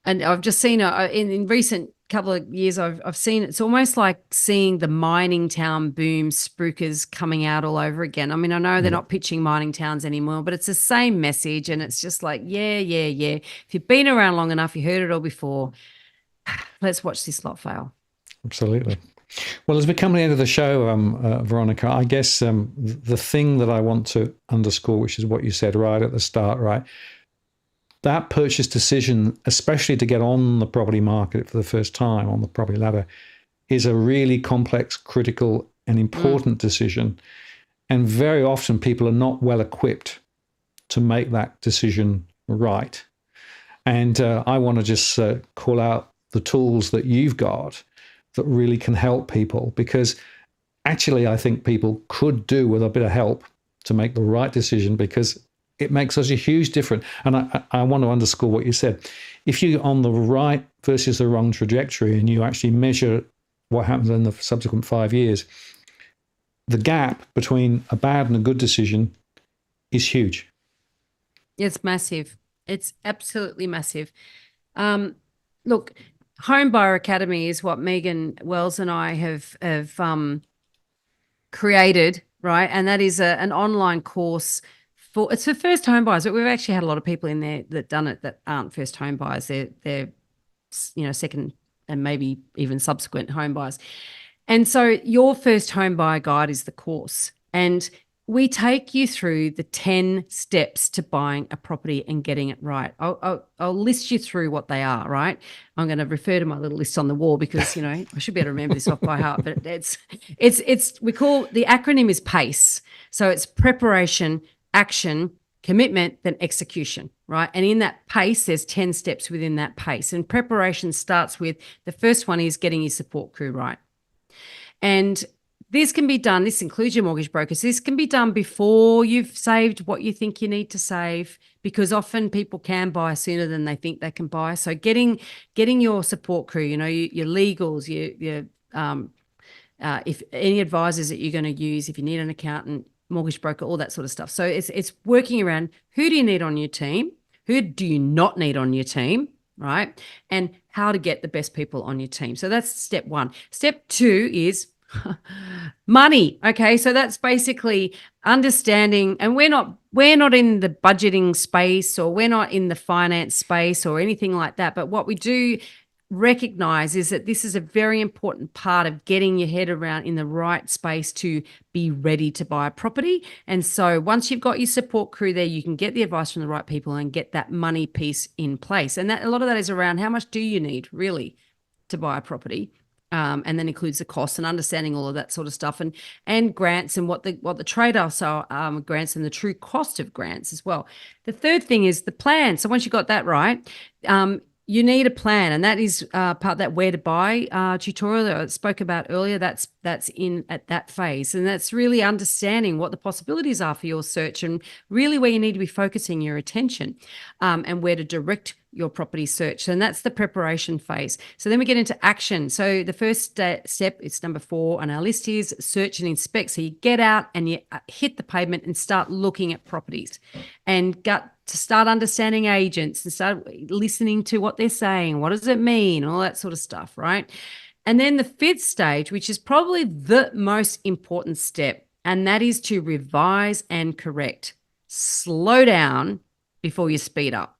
I've just seen in recent couple of years, I've seen, it's almost like seeing the mining town boom spruikers coming out all over again. I mean, I know they're not pitching mining towns anymore, but it's the same message, and it's just like, yeah. If you've been around long enough, you heard it all before. Let's watch this lot fail. Absolutely. Well, as we come to the end of the show, Veronica, I guess the thing that I want to underscore, which is what you said right at the start, right? That purchase decision, especially to get on the property market for the first time, on the property ladder, is a really complex, critical, and important decision. And very often people are not well equipped to make that decision right. And I want to just call out the tools that you've got that really can help people, because actually I think people could do with a bit of help to make the right decision, because it makes such a huge difference. And I want to underscore what you said. If you're on the right versus the wrong trajectory, and you actually measure what happens in the subsequent 5 years, the gap between a bad and a good decision is huge. It's massive. It's absolutely massive. Look, Home Buyer Academy is what Megan Wells and I have created, right? And that is an online course. It's for first home buyers, but we've actually had a lot of people in there that done it that aren't first home buyers. They're second and maybe even subsequent home buyers. And so your first home buyer guide is the course. And we take you through the 10 steps to buying a property and getting it right. I'll list you through what they are, right? I'm going to refer to my little list on the wall because, I should be able to remember this off by heart, but we call, the acronym is PACE. So it's preparation, action, commitment, then execution, right? And in that PACE, there's 10 steps within that PACE. And preparation starts with, the first one is getting your support crew right. And this can be done, this includes your mortgage brokers, this can be done before you've saved what you think you need to save, because often people can buy sooner than they think they can buy. So getting your support crew, your legals, your if any advisors that you're going to use, if you need an accountant, mortgage broker, all that sort of stuff. So it's working around, who do you need on your team? Who do you not need on your team, right? And how to get the best people on your team. So that's step one. Step two is money. Okay, so that's basically understanding, and we're not in the budgeting space, or we're not in the finance space or anything like that, but what we do recognize is that this is a very important part of getting your head around in the right space to be ready to buy a property. And so once you've got your support crew there, you can get the advice from the right people and get that money piece in place. And that a lot of that is around how much do you need really to buy a property. And then includes the costs and understanding all of that sort of stuff, and grants and what the trade-offs are, grants and the true cost of grants as well. The third thing is the plan. So once you got that right, you need a plan, and that is part of that where to buy tutorial that I spoke about earlier. That's in at that phase, and that's really understanding what the possibilities are for your search and really where you need to be focusing your attention, and where to direct your property search. And that's the preparation phase. So then we get into action. So the first step, it's number 4 on our list, is search and inspect. So you get out and you hit the pavement and start looking at properties and to start understanding agents and start listening to what they're saying. What does it mean? All that sort of stuff, right? And then the 5th stage, which is probably the most important step, and that is to revise and correct. Slow down before you speed up.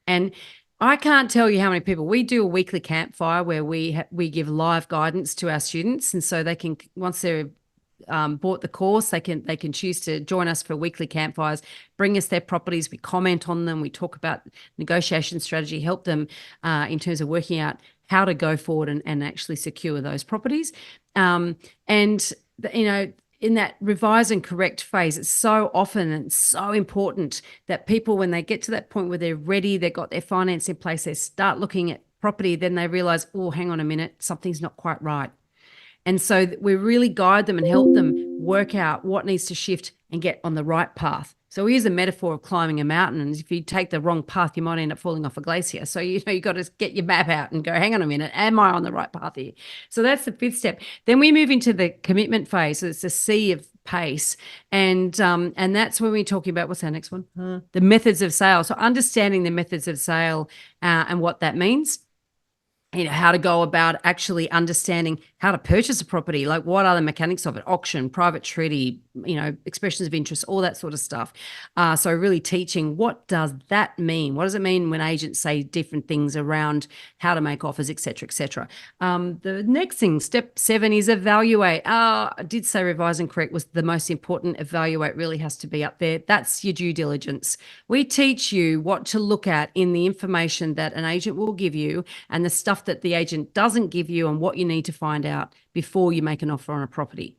And I can't tell you how many people, we do a weekly campfire where we give live guidance to our students. And so they can, once they're bought the course, they can choose to join us for weekly campfires, bring us their properties, we comment on them, we talk about negotiation strategy, help them in terms of working out how to go forward and actually secure those properties. In that revise and correct phase, it's so often and so important that people, when they get to that point where they're ready, they've got their finance in place, they start looking at property, then they realize, oh, hang on a minute, something's not quite right. And so we really guide them and help them work out what needs to shift and get on the right path. So we use a metaphor of climbing a mountain, and if you take the wrong path, you might end up falling off a glacier. So, you got to get your map out and go, hang on a minute, am I on the right path here? So that's the 5th step. Then we move into the commitment phase. So it's a C of pace. And that's when we're talking about, what's our next one? The methods of sale. So understanding the methods of sale and what that means. How to go about actually understanding how to purchase a property, like what are the mechanics of it, auction, private treaty, expressions of interest, all that sort of stuff. So really teaching, what does that mean? What does it mean when agents say different things around how to make offers, et cetera, et cetera. The next thing, step 7, is evaluate. I did say revise and correct was the most important. Evaluate really has to be up there. That's your due diligence. We teach you what to look at in the information that an agent will give you and the stuff that the agent doesn't give you and what you need to find out before you make an offer on a property.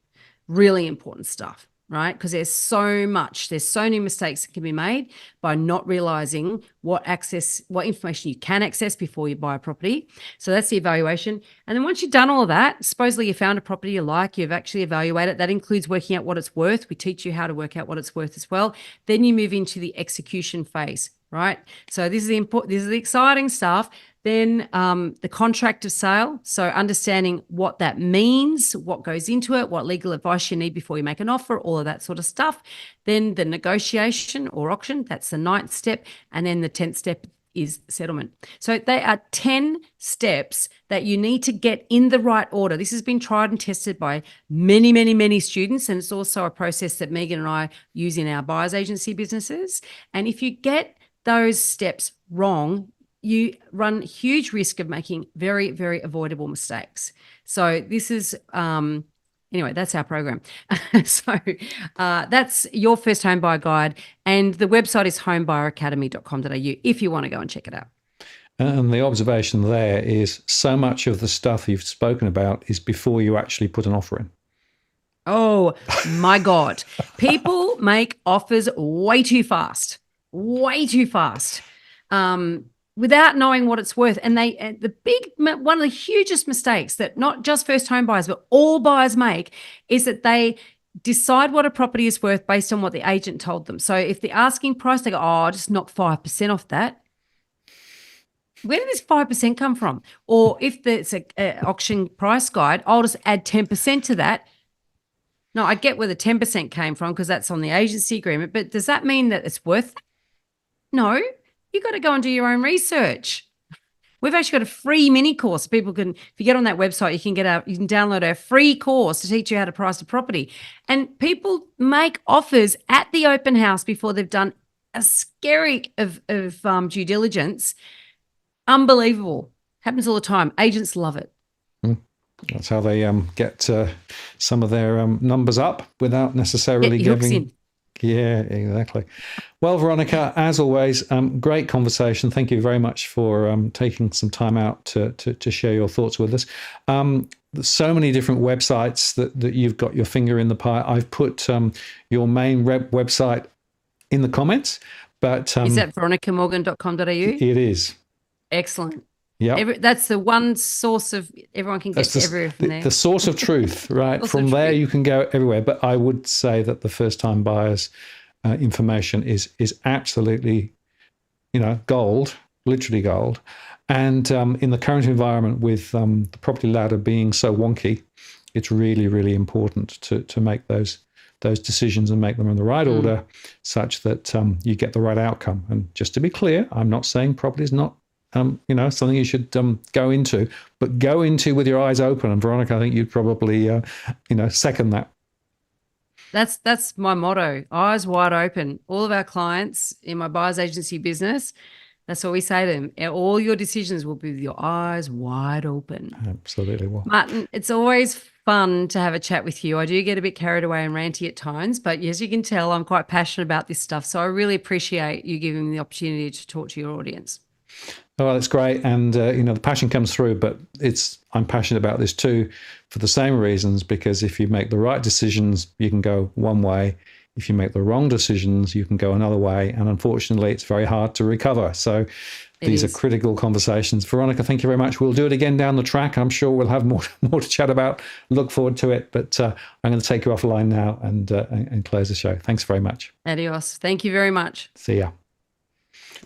Really important stuff, right? Because there's so many mistakes that can be made by not realizing what information you can access before you buy a property. So that's the evaluation. And then once you've done all of that, supposedly you found a property you like, you've actually evaluated. That includes working out what it's worth. We teach you how to work out what it's worth as well. Then you move into the execution phase, right? So this is the exciting stuff. Then the contract of sale, so understanding what that means, what goes into it, what legal advice you need before you make an offer, all of that sort of stuff. Then the negotiation or auction, that's the 9th step. And then the 10th step is settlement. So they are 10 steps that you need to get in the right order. This has been tried and tested by many, many, many students, and it's also a process that Megan and I use in our buyer's agency businesses. And if you get those steps wrong, you run huge risk of making very, very avoidable mistakes. So this is, anyway, that's our program. So that's your first home buyer guide. And the website is homebuyeracademy.com.au if you want to go and check it out. And the observation there is so much of the stuff you've spoken about is before you actually put an offer in. Oh, my God. People make offers way too fast. Without knowing what it's worth. And one of the hugest mistakes that not just first home buyers, but all buyers make is that they decide what a property is worth based on what the agent told them. So if the asking price, they go, oh, I'll just knock 5% off that. Where did this 5% come from? Or if it's an auction price guide, I'll just add 10% to that. No, I get where the 10% came from because that's on the agency agreement, but does that mean that it's worth it? No. You've got to go and do your own research. We've actually got a free mini course. People can, if you get on that website, you can download our free course to teach you how to price a property. And people make offers at the open house before they've done a scary of due diligence. Unbelievable Happens all the time. Agents love it. That's how they get some of their numbers up without necessarily Get hooks giving. in. Yeah, exactly. Well, Veronica, as always, great conversation. Thank you very much for taking some time out to share your thoughts with us. There's so many different websites that you've got your finger in the pie. I've put your main website in the comments, but Is that veronicamorgan.com.au? it is. Excellent. Yeah, That's the one source of everyone can get to everywhere from there. The source of truth, right? From there, you can go everywhere. But I would say that the first-time buyers information is absolutely, gold, literally gold. And in the current environment with the property ladder being so wonky, it's really, really important to make those decisions and make them in the right order, such that you get the right outcome. And just to be clear, I'm not saying property is not something you should go into, but go into with your eyes open. And Veronica, I think you'd probably, second that. That's my motto, eyes wide open. All of our clients in my buyer's agency business, that's what we say to them. All your decisions will be with your eyes wide open. Absolutely. Well, Martin, it's always fun to have a chat with you. I do get a bit carried away and ranty at times, but as you can tell, I'm quite passionate about this stuff. So I really appreciate you giving me the opportunity to talk to your audience. Oh, that's great. And, the passion comes through, but I'm passionate about this too for the same reasons, because if you make the right decisions, you can go one way. If you make the wrong decisions, you can go another way. And unfortunately, it's very hard to recover. So these are critical conversations. Veronica, thank you very much. We'll do it again down the track. I'm sure we'll have more to chat about. Look forward to it. But I'm going to take you offline now and close the show. Thanks very much. Adios. Thank you very much. See ya.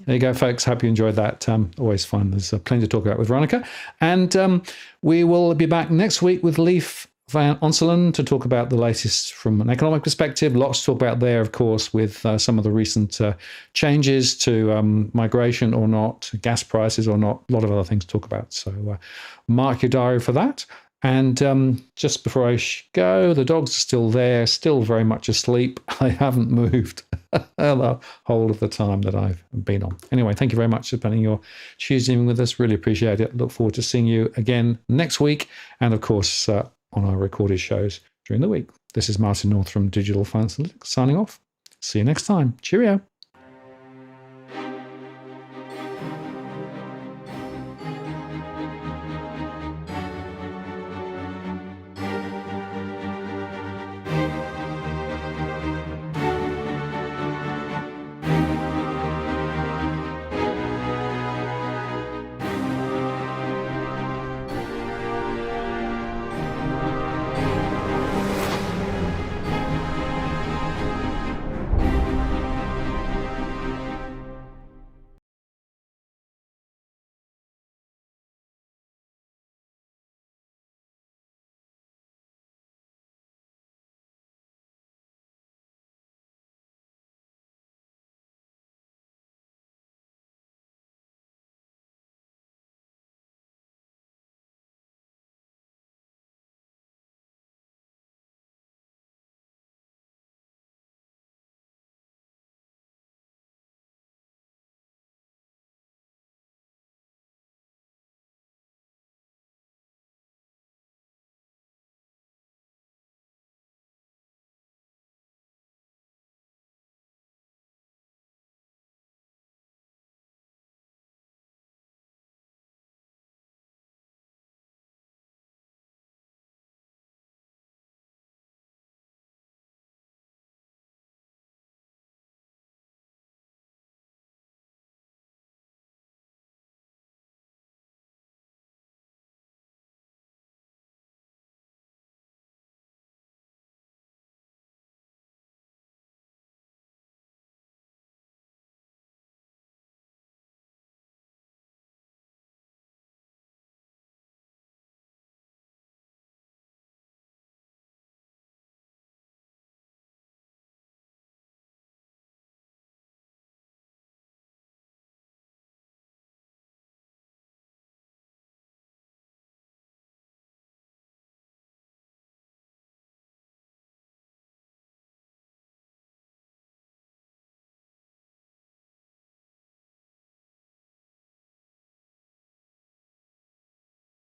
There you go, folks. Hope you enjoyed that. Always fun. There's plenty to talk about with Veronica. And we will be back next week with Leif Van Onselen to talk about the latest from an economic perspective. Lots to talk about there, of course, with some of the recent changes to migration or not, gas prices or not, a lot of other things to talk about. So mark your diary for that. And just before I go, the dogs are still there, still very much asleep. They haven't moved the whole of the time that I've been on. Anyway, thank you very much for spending your Tuesday evening with us. Really appreciate it. Look forward to seeing you again next week. And of course, on our recorded shows during the week. This is Martin North from Digital Finance Analytics signing off. See you next time. Cheerio.